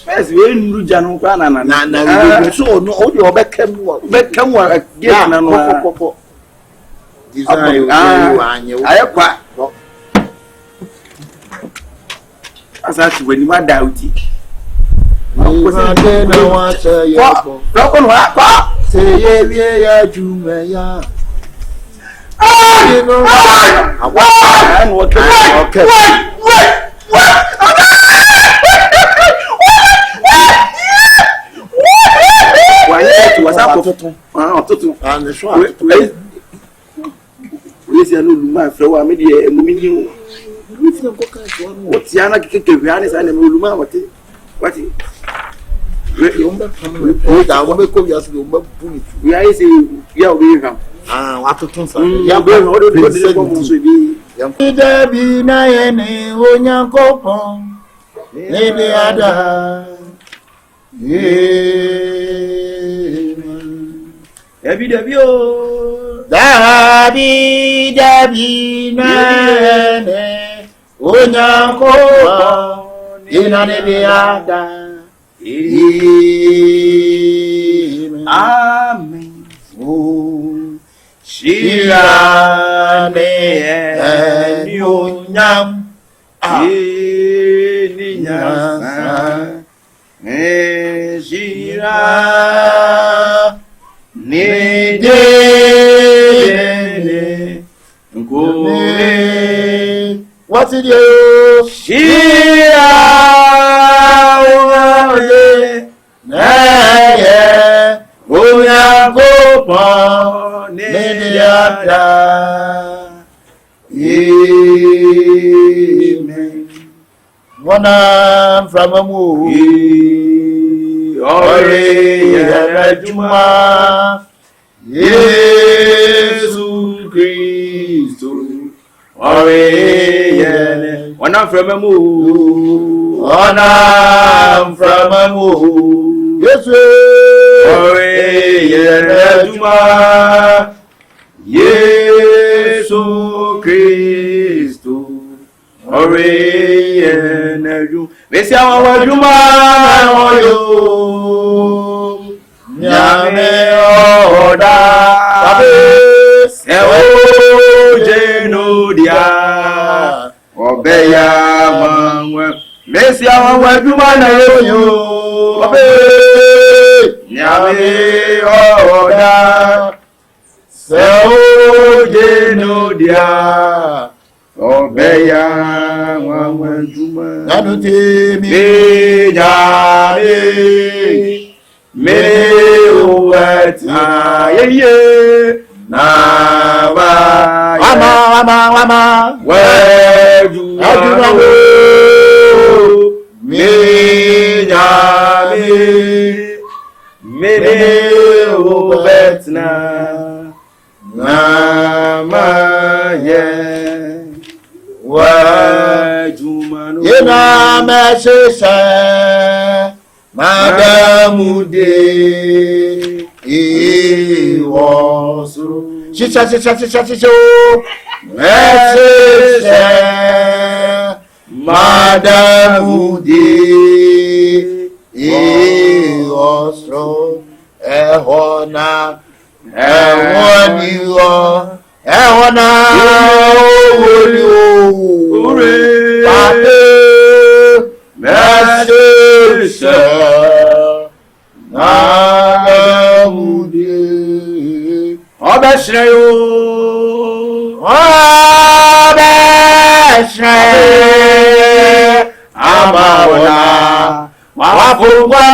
Speaker 4: Yes, we in Jano Pana,
Speaker 2: so no, your back come again.
Speaker 4: I have quite. As I when you are doubting. My flower, maybe a million. What's Yana Kikanis and a Muluma? What we are saying, yeah, we have.
Speaker 2: What to do?
Speaker 1: Be Nayane, Onyanko, maybe other.
Speaker 2: Dabi o.
Speaker 1: Dabi nene onyanko inane biada.
Speaker 2: Amen.
Speaker 1: Oh,
Speaker 2: Shirane enyonyam. Ni nyasa. Shira ni de nkore.
Speaker 1: What is your
Speaker 2: Shira wale naye onyankopo ni yada. Amen.
Speaker 1: Wana from a move?
Speaker 2: Ore yajuma Yesu Kristo. Ore yele. Wana from a move.
Speaker 1: Wana from a move? Yes,
Speaker 2: Ore yajuma Yesu Kristo. Ore yenaju besi awon wajuma oyo nyame oda babe se o jenodia obeya manwe besi awon wajuma na oyo babe nyame oda se o jenodia Obeya wawajuma
Speaker 1: Nanuti
Speaker 2: Bejame Me uweta Ye Nawa
Speaker 1: Wama
Speaker 2: Wajuma Bejame Me uweta Nama ye Wajumano
Speaker 1: Yena mesese Madamu de Iwosu Shisha Mesese Madamu de Iwosu Ehona Ehoniwo Ehona Ore Pate Mesese Namude
Speaker 2: Obesreyo Amawona Wafungwa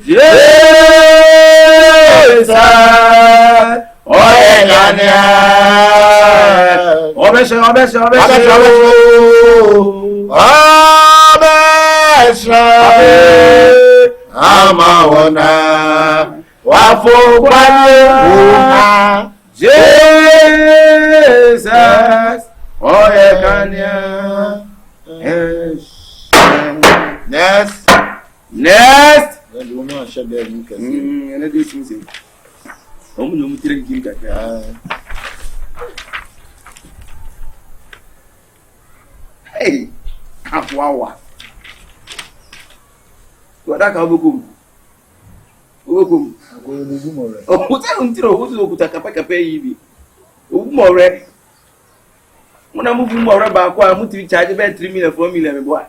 Speaker 2: Jesus Oyenya Obesre Amawona Wafungwa Jesus Oyenya Next Hey, Apuawa. Wadaka obukum. Oh, hotel untiro hotel okuta kapa yibi. Ogumore. Muna muvu more ba kwa mutiri charge be 3 million 4 million me boy.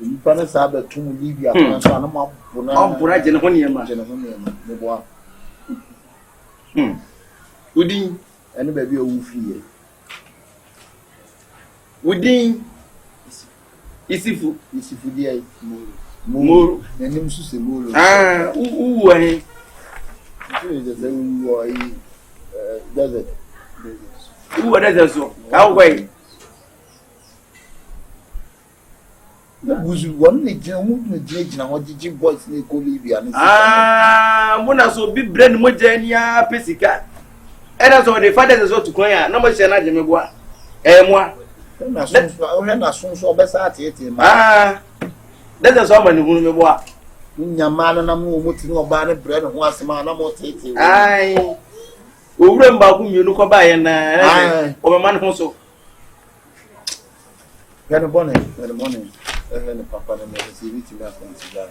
Speaker 1: Mpana sabe tumu Libya kwa sana mabuna.
Speaker 2: Ampura je ne honi ma.
Speaker 1: Me boa.
Speaker 2: Udin
Speaker 1: Eni baby owu fiye.
Speaker 2: Udin Isifu
Speaker 1: dia
Speaker 2: Moro.
Speaker 1: Nenim su se moro.
Speaker 2: Ah,
Speaker 1: It is the same way desert.
Speaker 2: That's so. How way?
Speaker 1: Buzu one ni jina wajiji boys ni ko Libya ni.
Speaker 2: Muna so bi brand mo jania pesika. Era so the father is to koya. No mo se na je megwa. Moi.
Speaker 1: Na sunso obesa ati ma.
Speaker 2: That's so many hunu megwa.
Speaker 1: nyamana na mu muti no ba ne bre ne ho asema na mo tete
Speaker 2: ai owura mba ku mienu ko ba ye na o be man ho so
Speaker 1: gane bonne ne papa ne me si viti la consider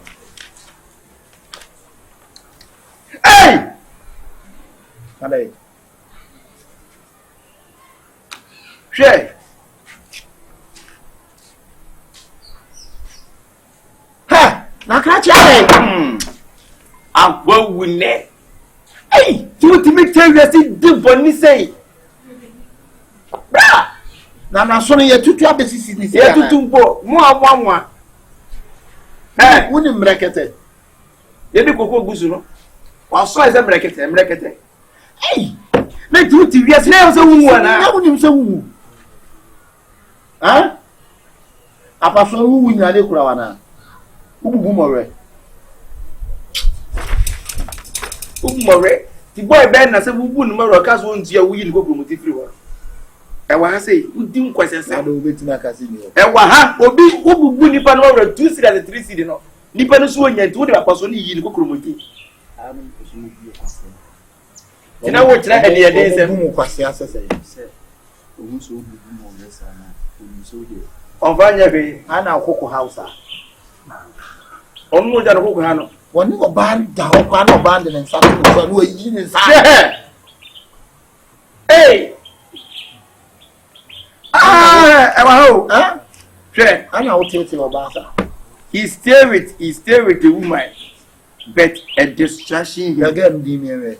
Speaker 2: ai
Speaker 1: ale
Speaker 2: she
Speaker 1: ha na kra chale
Speaker 2: agwa wune ai ti me tell you say de boni say bra
Speaker 1: na so ne ye tutu abesisi ni
Speaker 2: ye tutu mpo mu amwa
Speaker 1: woni mrekete
Speaker 2: ye bi kokko gusu no wa so ese mrekete
Speaker 1: ai
Speaker 2: na ti wi ase na so wu ana
Speaker 1: na woni so wu ha apa so wu nyale kura wana ububu more
Speaker 2: ti boy ben na se bubu no more ka so ntia wu yi ni kokko muti free wa e wa ha say udi nkwasese
Speaker 1: na do betima kasi ni
Speaker 2: e wa ha obi ububu ni pa no more 2 seed and 3 seed no ni pa no so onya nti wo de pa so ni yi ni kokko muti tina wo tira hede ye den se
Speaker 1: mu kwase asese
Speaker 5: ohun so bubu mo resa na ohun so de
Speaker 2: on va nya be
Speaker 1: ana akoko hausa
Speaker 2: on mo ja no kokko ha no
Speaker 1: woni oban da ho kwa na oban de nsa to no yi ni nsa
Speaker 2: hey ewa ho she
Speaker 1: ana o tete oban sa
Speaker 2: he stay with the woman but a distraction
Speaker 1: ya
Speaker 2: here
Speaker 1: ga ndi mi we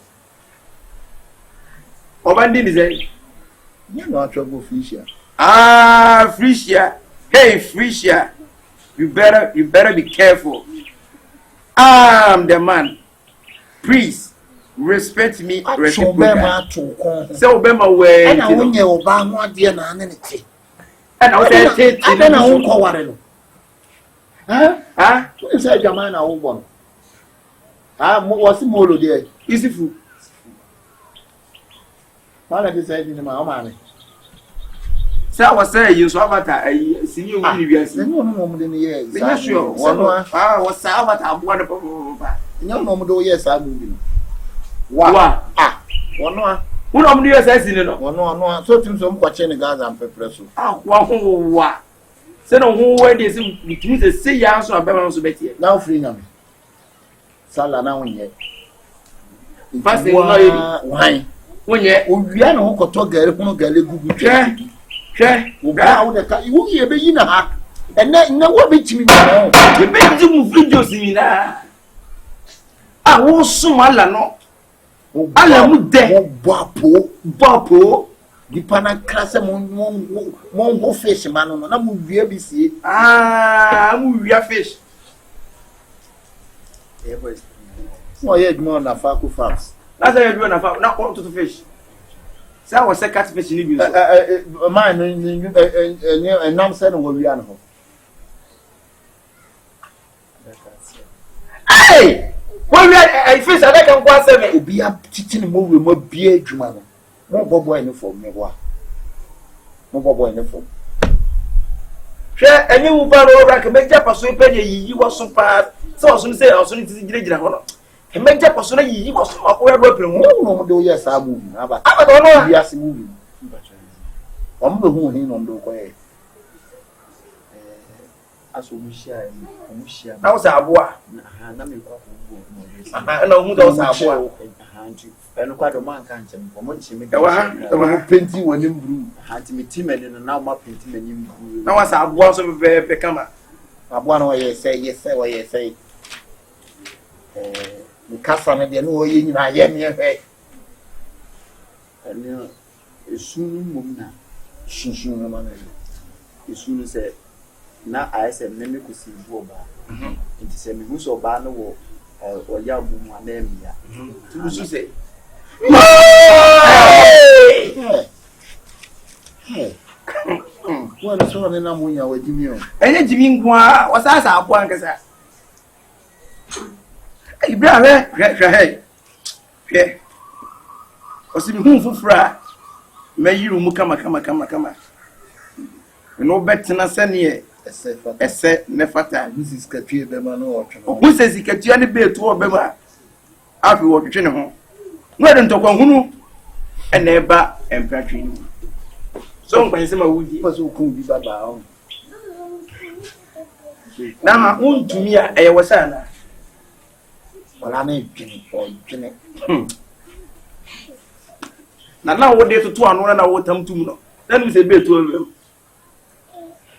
Speaker 2: obandi ni say
Speaker 1: ni no atwa Frisia
Speaker 2: Frisia hey Frisia you better be careful. I'm the man. Please respect me.
Speaker 1: Reciprocally.
Speaker 2: Say obema we.
Speaker 1: Ana wonye oba no ade na ane ne te.
Speaker 2: Ana o say te.
Speaker 1: Ana na won ko ware no.
Speaker 2: Ha?
Speaker 1: Tu say jama na wo bo no. Mo wasi molo de.
Speaker 2: Isifu.
Speaker 1: Mala de say ni ma o ma ne.
Speaker 2: Say I was say you so abata sini o ni wiase.
Speaker 1: Ni no mo de ni ye.
Speaker 2: Be sure. Was say abata abo na papa.
Speaker 1: Ni no mo do ye sa mu bi no.
Speaker 2: Wa.
Speaker 1: Wono a.
Speaker 2: Wo no mo do ye sa sini no.
Speaker 1: Wono so tim so mo kwache ni Gaza ampepre so.
Speaker 2: Wa ho wa. Say no ho we dey say bitimi say ya so abema no so betie.
Speaker 1: Na ofri nyame. Sala na wonye.
Speaker 2: Fasting no ye bi.
Speaker 1: Why?
Speaker 2: Wonye.
Speaker 1: Owia na ho koto gare hono gale gugu twa.
Speaker 2: Hwe.
Speaker 1: Oba wo de ka wo ye be yi na ha. Ene wo be timi no.
Speaker 2: Ye be di mu videos ni na. Wo sum ala no. Ala mu de. Boapo.
Speaker 1: Di pana krase mon go fish man no na mu wia bi sie.
Speaker 2: Mu wia fish.
Speaker 1: No ye dmo na fa ku farms.
Speaker 2: That's how you do na fa na all to fish. Say I was a catfish ni bi so.
Speaker 1: Man ni nam se no wo wia no.
Speaker 2: Hey! When we I fish I can go 7.
Speaker 1: Obi a titi ni mo we mo bia adwuma no. Mo bobo ene form me wa. Mo bobo ene form.
Speaker 2: Hwe enye wu ba ro ra ke meja paso ipe ye yiyi wo so pa. Se osun se osun ti gira ho no. E meja paso na yiyi wo so akwa do apre mu.
Speaker 1: No mo do ye sa mu na ba.
Speaker 2: Aba do no.
Speaker 1: Bia se mu. O mo be hu hin no do ko ye.
Speaker 5: aso mushia
Speaker 2: na wo sa aboa
Speaker 5: na me kwa ko
Speaker 2: na wo mu da wo sa aboa
Speaker 5: nti eno kwa do man kan chem ko mo chimi
Speaker 2: wa
Speaker 1: penti woni mbru
Speaker 5: nti me timani no na ma penti mani mbru
Speaker 2: na wo sa aboa so be kama
Speaker 1: aboa no ye say wo ye say ni kasa na de no wo ye nyina ye ne he
Speaker 5: ene esunu mum na
Speaker 1: shinshun na ma na
Speaker 5: esunu se na ISM na me kusi bu oba nti se me hu so oba no wo oya mu mu na emia
Speaker 2: tu su se
Speaker 1: wọ́n sọ ní na mo nya wa jimi o
Speaker 2: enye jimi nkwa wo sa sa aboa nkasa ibra hwe osi mi hu fufura me yiru mu kama no betena sene Ese ne fata.
Speaker 1: This is Katia Bemano or
Speaker 2: Who says he can tell be to Bema? After what you know. No, don't talk on who and never and Patrick. So, by some of you,
Speaker 1: who could be Baba.
Speaker 2: now, I own to me, I was Anna.
Speaker 1: Well, I made Jimmy or Jimmy.
Speaker 2: Now, what day to 2 and 1 hour time to know. Then we say, be to them.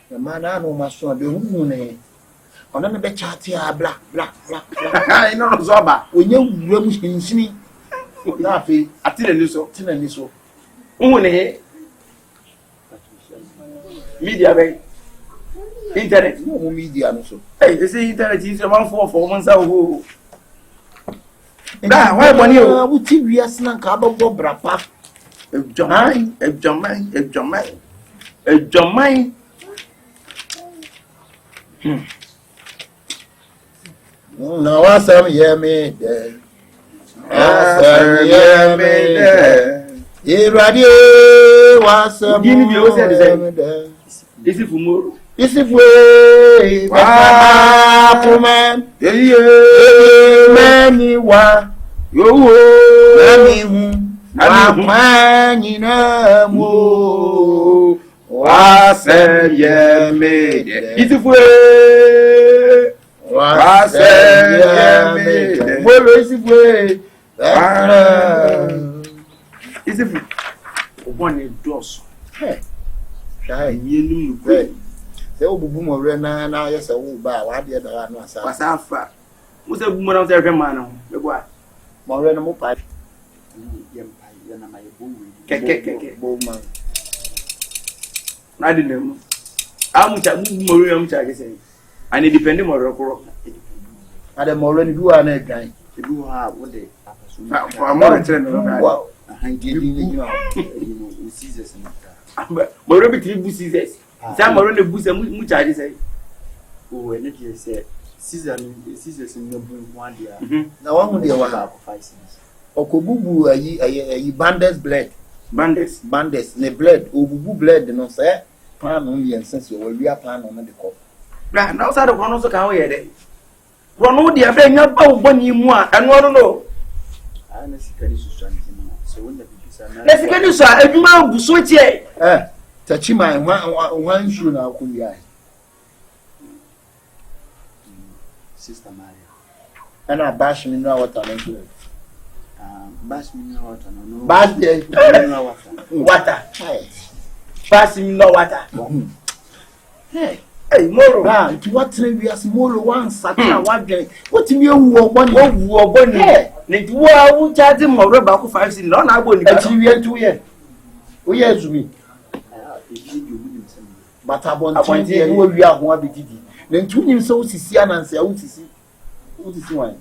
Speaker 1: The man I know my son, the woman. On a bed chat here, black.
Speaker 2: I know Zoba.
Speaker 1: When you rooms in Sini, Nafi,
Speaker 2: I tell you so.
Speaker 1: Tinaniso.
Speaker 2: Only media, internet.
Speaker 1: No media, so.
Speaker 2: Hey, they say internet is 1 4 months ago. Nah, why money?
Speaker 1: Would TV as an cabo brapa?
Speaker 2: If John mine.
Speaker 1: No, I saw me there. Radio was a
Speaker 2: Give me your say. This is for more.
Speaker 1: This is way, man. Many wa,
Speaker 2: one doors.
Speaker 1: They will boom over now. Yes, I will buy. Why did I not say?
Speaker 2: What's after? What's a woman of their man? The boy.
Speaker 1: Moreno Mopai.
Speaker 2: Bowman. I didn't know. How much I move Morium Chaggy and it depended on Rock.
Speaker 1: I am already do an egg guy.
Speaker 5: To do her what they
Speaker 2: For a moment,
Speaker 1: Wow.
Speaker 5: Caesars and
Speaker 2: but Morabity buses. Some are on the boots and which I say.
Speaker 5: oh, and it said Caesars in your boom 1 year.
Speaker 1: Now, one day,
Speaker 5: What are 5 cents?
Speaker 1: Okububu a banders blade.
Speaker 2: Bandits.
Speaker 1: Ne blade. Obubu blade, no say. Pan only and since you will be a plan on the cop.
Speaker 2: Now, outside of one of the cow here. Ronald, the affair not about 1 year more, and want to know.
Speaker 5: I necessarily so when the people
Speaker 2: Let's get you, sir. If you want to switch here.
Speaker 1: Tachima, one shoe now could be.
Speaker 5: Sister Maria.
Speaker 1: And I bash me now what I'm into.
Speaker 5: Bash me no water, no.
Speaker 1: Bash the
Speaker 2: Water.
Speaker 3: Pass him no water.
Speaker 1: Hey,
Speaker 2: Moro.
Speaker 1: What we are small one Satan one day. What do you want?
Speaker 2: What you are born here? Need you are charging more about 5 cents. No, I won't.
Speaker 1: Actually, we are 2 years. Oh, yes, me. But I want to hear we are one big. Then 2 years so see and say, what is one?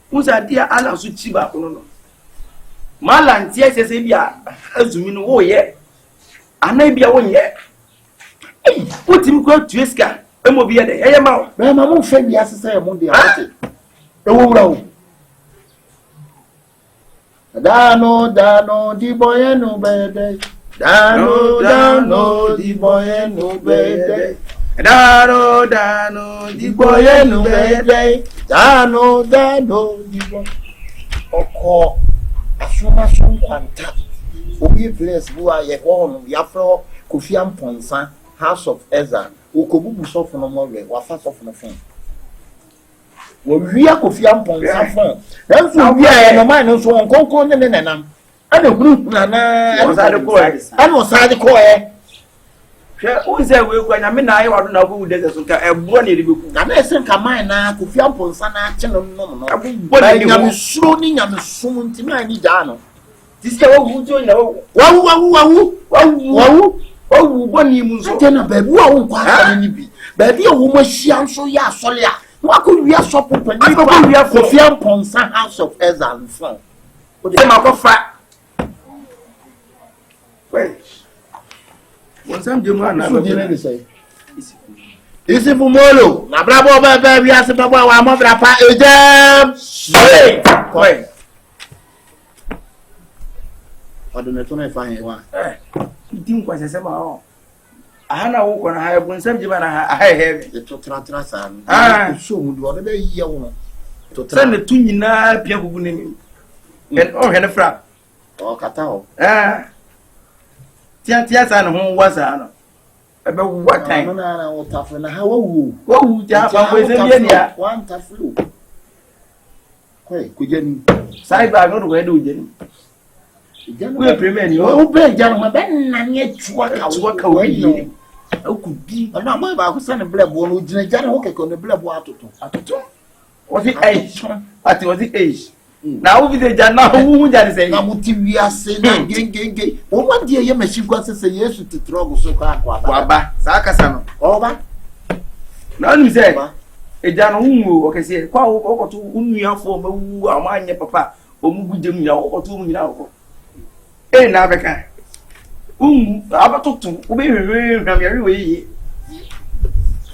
Speaker 2: Who's a dear Alan Suchiba? Malan, yes, as if you are as you know, yeah. I may be a 1 year. Put him go to Iska. I will be at the air mouth.
Speaker 1: Well, my own friend, yes, I am on the other. Oh, Dano, the boy, no better. Dano, the boy, no better.
Speaker 2: Dano, the boy, no better.
Speaker 1: Dano, the boy. Oh, Asuma Quanta. Obi place who are ye home, Yafro, Kofiam Ponsa, House of Ezra, Okobu Soft no more, Wafas of the phone. We are Kofiam Ponsa phone. Then we are no man, and so on Concord and Nenam. And a group, Nana, and was at the core.
Speaker 2: Who is there? When I mean, I want to know who does a bonny book.
Speaker 1: And I think a man, Kofiam Ponsa, no, I'm shooting and soon to my Dano.
Speaker 2: This is who join the oh, 1 year moon.
Speaker 1: Then baby, won't be. Baby, a woman, she am so ya solia. What could we have shop open? I go we have for Fiam Ponsa House of Ezra and Son.
Speaker 2: What am I go fat? Well, once I'm doing one, I'm going to say.
Speaker 1: Is it for Molo? Na bravo, baby, as a papa, I'm over a part of them. Wait. I don't know if I find one.
Speaker 2: You think was a summer? Ahana wo kona ha bu nsam jiba na ha heavy.
Speaker 1: To tra san.
Speaker 2: So
Speaker 1: mu do be ye wo.
Speaker 2: To tra na tu nyina pia gugu ne mi. En o hene fra.
Speaker 1: O kata o.
Speaker 2: Tia san ho wasa no. Ebe what time?
Speaker 1: Na o tafu na ha wo.
Speaker 2: Wo ja ba ko se bia nia.
Speaker 1: One tafu. Koi kujeni.
Speaker 2: Sai ba no do do jeni. We premier ni
Speaker 1: o be jan ma ben na ne tuwa ka
Speaker 2: wi. O ku bi.
Speaker 1: Na ma ba ko sane blebo no gina jan ho keke no blebo atoto.
Speaker 2: Was it age? Ati was it age? Na wo bi de jan na wo jan say.
Speaker 1: Na muti wi ase na gengenge. O ma de ye machine kwa se Yesu titrogo so kwa
Speaker 2: ba. Sa kasa no.
Speaker 1: O ba.
Speaker 2: Na nu say. Eja no hu o kese kwa wo to unua fo ma wu amanye papa o mu gudem ya wo to mu nyina wo. Na beka. Abatoto wo be hwehwe hwam yare we yi.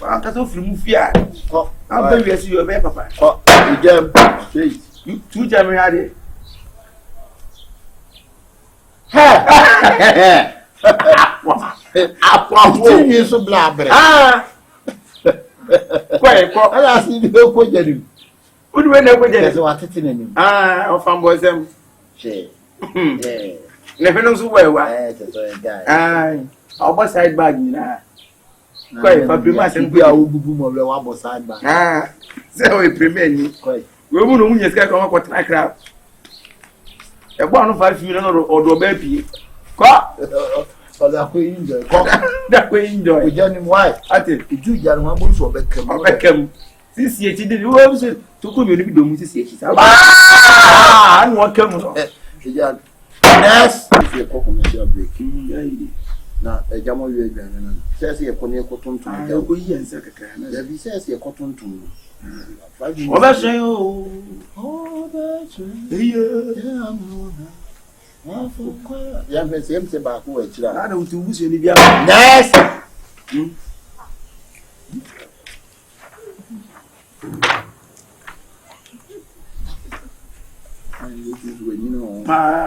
Speaker 2: Wa ka so firi mu fia.
Speaker 1: Ko.
Speaker 2: Aba wi asi yo be papa.
Speaker 1: Ko. Ejam. Sei.
Speaker 2: Tu jam ya de.
Speaker 1: Ha. Apa ti so blabre.
Speaker 2: Ko.
Speaker 1: Ala si bi ko jeri.
Speaker 2: Udu we na ko jeri.
Speaker 1: So atete na ni.
Speaker 2: O fambo sem.
Speaker 1: She.
Speaker 2: Ne fenum so wa.
Speaker 1: Te so guy.
Speaker 2: Obo side bag ni na. Koi fa prima sem
Speaker 1: bi a obubu mo le wa bo side bag.
Speaker 2: Se o premier ni.
Speaker 1: Koi.
Speaker 2: We mu no munye sika ko ko tra kra. E gbo anu 5 million odo ba pie. Ko.
Speaker 1: Oda ko enjoy. Ko.
Speaker 2: Da ko enjoy.
Speaker 1: O jani why?
Speaker 2: Ate
Speaker 1: Iju jar mo bo so obekam.
Speaker 2: Obekam. Sisi e ti de wo bi so to ko mi oni bi do mu sisi e ti sa. Anu o kam no.
Speaker 1: Ejad. Yes. If you commercial break. Na ejamo wi aduane na. Sese ye kone ko tonton.
Speaker 2: Ko yi ansa kakra na.
Speaker 1: Da bi sese ye ko tonton.
Speaker 2: Oba shen o.
Speaker 1: Oba shen.
Speaker 2: Yeah.
Speaker 1: Ya me se ba ko e kira.
Speaker 2: Na utu busu ni bia.
Speaker 1: Yes.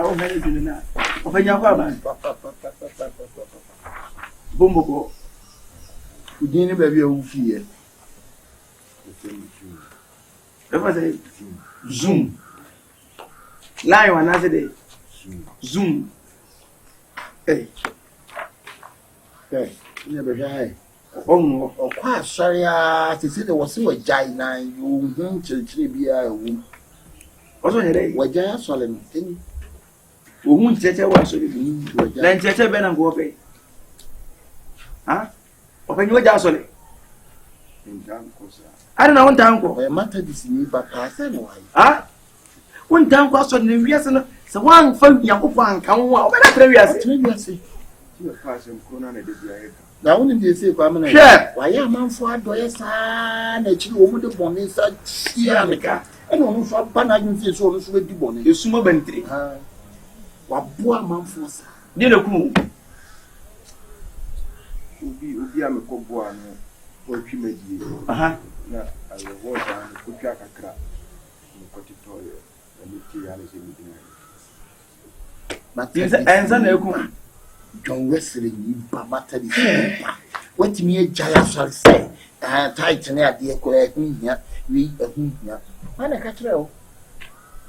Speaker 2: O me ni na. O fe nya kwa ba. Bombo ko.
Speaker 1: Udini ba bi e wu fie.
Speaker 2: Ever say zoom. Line one as day. Zoom. Hey.
Speaker 1: Hey. Ni be hwai.
Speaker 2: Oh,
Speaker 1: Okwa asare a sisi de wo se wa jai na yo hu chirchire bia ewu.
Speaker 2: Oso nyere.
Speaker 1: Wa jai asole no eni.
Speaker 2: O hu ncheche wa so bi. Na ncheche be na ngo pe. Ha? O pe nyi wa ja asole.
Speaker 4: Ndan ko sa.
Speaker 2: Ari na wonta anko.
Speaker 1: O mata disi ni ba pa se no ai.
Speaker 2: Ha? Wonta anko aso ne wiase no. Se wan fa yakofo anka wo a, o be na tra wiase.
Speaker 1: Tra wiase.
Speaker 4: Ti o fa sem ko na na de bia e.
Speaker 1: Na woni de se kwa mena.
Speaker 2: Hwe.
Speaker 1: Wa ya manfo adoye sa na chiri wo mu de bone sa chia meka. E no no fa ba na yin so no so di bone.
Speaker 2: Esuma bantiri.
Speaker 1: Ha. Wa boa manfo sa.
Speaker 2: Di na ku.
Speaker 4: Obi a me ko boa no. O twi medie.
Speaker 2: Aha.
Speaker 4: Na ayo wo da ko twa kakra. Mo ko ti toyo. Ni ti ya le se mi dina.
Speaker 2: Enza na eku.
Speaker 1: John Wesley ni ba mata di pa. Watimi agya asare say. Tight na ade ko ehunhia wi ehunhia. Ana ka kire o.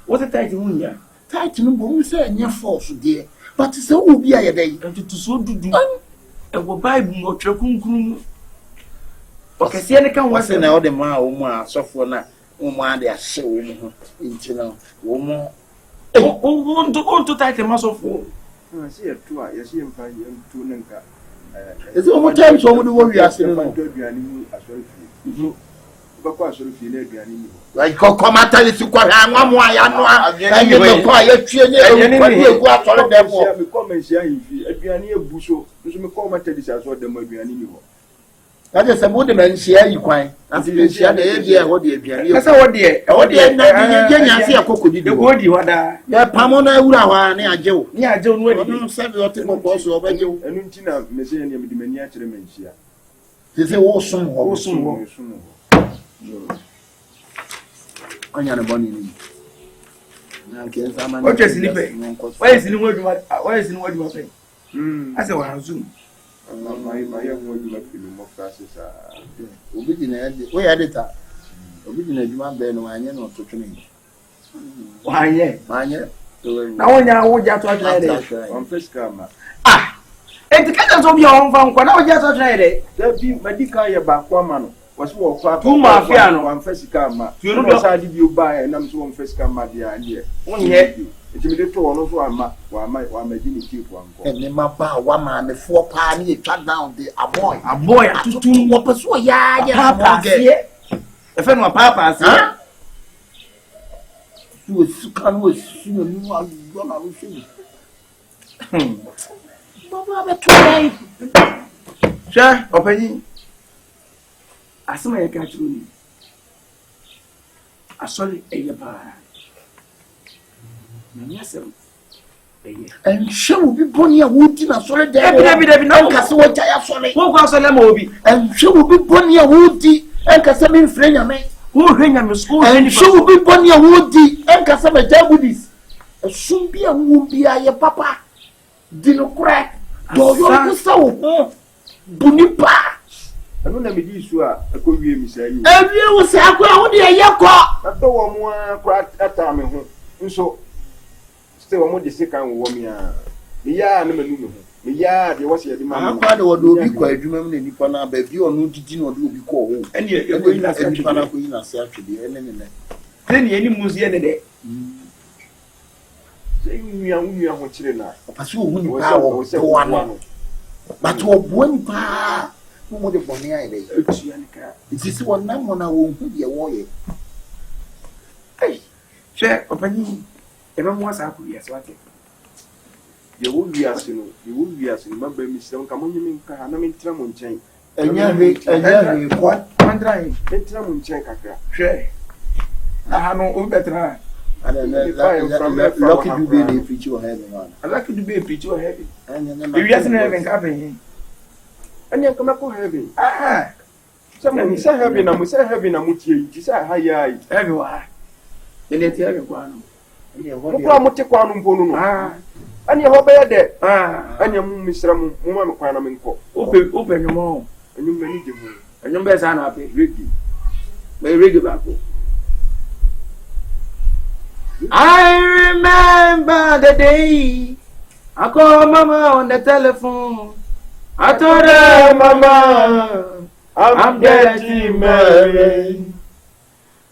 Speaker 2: What a tight hunya.
Speaker 1: Tight no bo mu say nya force de. But say obi aye dey.
Speaker 2: Ntutu so dudu. E wo Bible mo twa kunkun. O kese ne kan
Speaker 1: Wase na o de ma o mu asofo na o mu ade ahye o mu ho. Nti na o mu
Speaker 2: o tight ma sofo.
Speaker 4: Si e to a ye si mfa ye to ne nka.
Speaker 1: Is it one time so we do we are saying no.
Speaker 4: Aduane mu asori fi. Ba kwa asori fi na aduane mu.
Speaker 1: Like komata si kwa anwa mu aya no a. Enye me kwa ye tue ne e ku atore dem o.
Speaker 4: Me ko mensia hin fi aduane ebu so. Nso me ko mata di sa so dem aduane ni ho.
Speaker 1: That is some would mensia yi kwan. Afi mensia de e dia ho de aduane.
Speaker 2: Kasa wo de
Speaker 1: na je nya se akokodi
Speaker 2: de go di wada.
Speaker 1: Ya pamo na ewura hwa ne agye wo.
Speaker 2: Ni agye no adi.
Speaker 1: No sabe o te ko so obagye wo.
Speaker 4: Enu nti na me se ne me di mani a kire mensia.
Speaker 1: Se wo som ho.
Speaker 2: Wo som ho.
Speaker 1: Anya ne boni ni. Na ke sama
Speaker 2: O chesi ni pe. Why is ni wo duma? Why is ni wo duma pe? Ase wa zoom.
Speaker 6: My young woman feeling more classes.
Speaker 2: Obedient, we had it. Obedient, you want Ben, why not to train?
Speaker 1: Why, yeah.
Speaker 2: Now, when I would just try
Speaker 6: On first camera.
Speaker 1: And the catches of your own phone, when I was just trying it.
Speaker 6: There be medical back 1 man. Was more far
Speaker 1: 2 mafia.
Speaker 6: One first camera.
Speaker 1: You know,
Speaker 6: I did you buy and I'm so on first camera. Dear,
Speaker 1: 1 year.
Speaker 6: It's a little one of one may keep one.
Speaker 2: and then my bar, 1 man, the 4 party, shut down the a boy.
Speaker 1: A boy, I took 2 more persuade. Yeah, if anyone papas, huh?
Speaker 2: You was can was soon you are gonna receive.
Speaker 1: Sure, open. I saw my catch you. I saw it a bar. Yes,
Speaker 2: And she will be born here, wood dinner, sorry,
Speaker 1: David, no
Speaker 2: castle, what I have sorry.
Speaker 1: who was a lemobi?
Speaker 2: And she will be born here, woody, and Casamin friend,
Speaker 1: Who ring at school?
Speaker 2: and she will be born here, woody, and Casama Jabudis. Soon be a wound be a papa. Dino crack, do you so? Bunipa.
Speaker 6: I don't know if you are a good game, say you.
Speaker 2: Every year was a crowd, a yakwa.
Speaker 6: I don't want more crack at time. And so, still, I'm on the second woman. Yeah, I'm a new. Yeah, there was a demand.
Speaker 2: I would be quite remember any pana, but you are not did not do be called.
Speaker 1: And you're going to
Speaker 2: any pana queen as actually, and
Speaker 1: then any museum day.
Speaker 6: Say we are watching now.
Speaker 2: Pasu wuni pa wo ko ano but wo boni pa wo mo de boni ai dey
Speaker 1: Etuanika.
Speaker 2: it is one na mo na wo hu de wo ye
Speaker 1: Hey, share opinion. Even once I could yes, what?
Speaker 6: You will be asking, remember me, some come on, you mean, I mean, Tramon chain.
Speaker 2: enya
Speaker 1: What? I'm trying.
Speaker 6: Tramon check.
Speaker 1: Share. I have no better.
Speaker 2: lucky to be the feature heaven man
Speaker 1: I like to be a picture heavy.
Speaker 2: and
Speaker 1: You just never happen.
Speaker 6: And you come up for heaven.
Speaker 1: Ah,
Speaker 6: Someone say heaven, and we say heaven, and we say high.
Speaker 1: everywhere. Then they tell you one.
Speaker 6: Mukwano mpono.
Speaker 1: Ah,
Speaker 6: And you hope there.
Speaker 1: ah.
Speaker 6: And you Mr. Mumma Quanaminko.
Speaker 1: Open your mouth.
Speaker 6: And you many give
Speaker 1: And your best hand up.
Speaker 6: Ricky.
Speaker 1: May rig back. I remember the day I called Mama on the telephone. I told her, Mama, I'm getting married.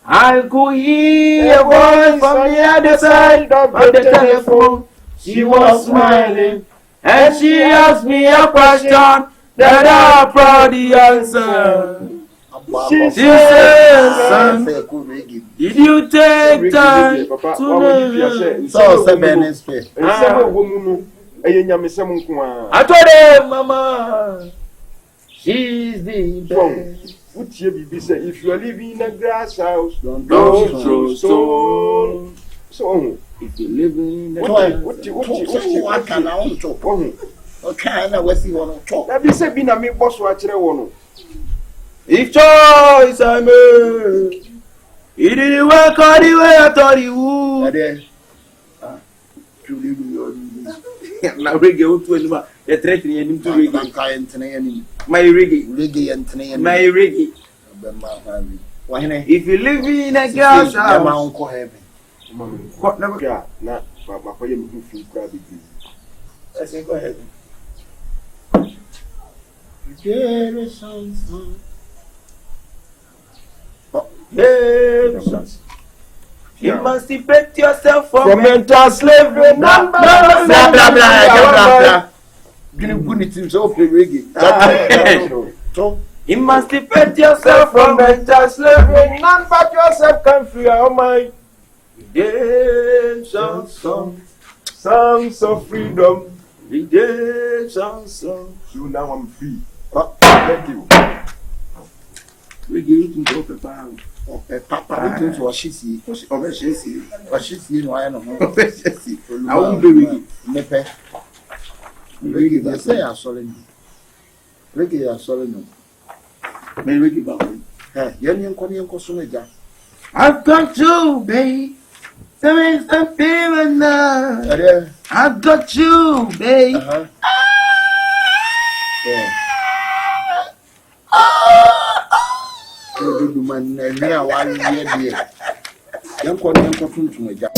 Speaker 1: I could hear a voice from the other side of the telephone. She was smiling and she asked me a question that I probably answer. She said, son, did you take time to know?
Speaker 2: so seven space
Speaker 1: I told her, Mama, she's the best.
Speaker 6: If you are living in a grass house,
Speaker 2: don't
Speaker 1: throw
Speaker 6: stone. So,
Speaker 1: If you live in the
Speaker 2: what can I want to okay na we see one talk
Speaker 6: that be say be na me boss wa kire wono.
Speaker 1: if choice I made, it didn't work all the way I thought it would.
Speaker 2: truly do
Speaker 1: Now reggae won't do anymore. The threat in him to reggae.
Speaker 2: reggae
Speaker 1: My reggae.
Speaker 2: reggae and
Speaker 1: My reggae. If you live in a girl's house, what never?
Speaker 6: Yeah, na ma ko yem hu fi kra bi.
Speaker 1: I say go ahead. Emancipate yourself from
Speaker 6: mental slavery.
Speaker 2: blah blah blah.
Speaker 6: So,
Speaker 1: emancipate yourself from mental slavery.
Speaker 6: none but yourself can free your mind.
Speaker 1: Redemption song,
Speaker 6: Songs of freedom.
Speaker 1: redemption song.
Speaker 6: So now I'm free. Thank you.
Speaker 1: We give it to open power.
Speaker 2: Papa didn't was she see
Speaker 1: Over Chelsea.
Speaker 2: was she see no I know
Speaker 1: Over Chelsea. I won't be with you.
Speaker 2: nepe reggae they say are solid reggae are solid no
Speaker 1: May we give up.
Speaker 2: yen ko so na ja
Speaker 1: I've got you, babe. There is something now.
Speaker 2: ade
Speaker 1: I've got you, babe.
Speaker 2: do man na wa ye de yan ko tuntum ja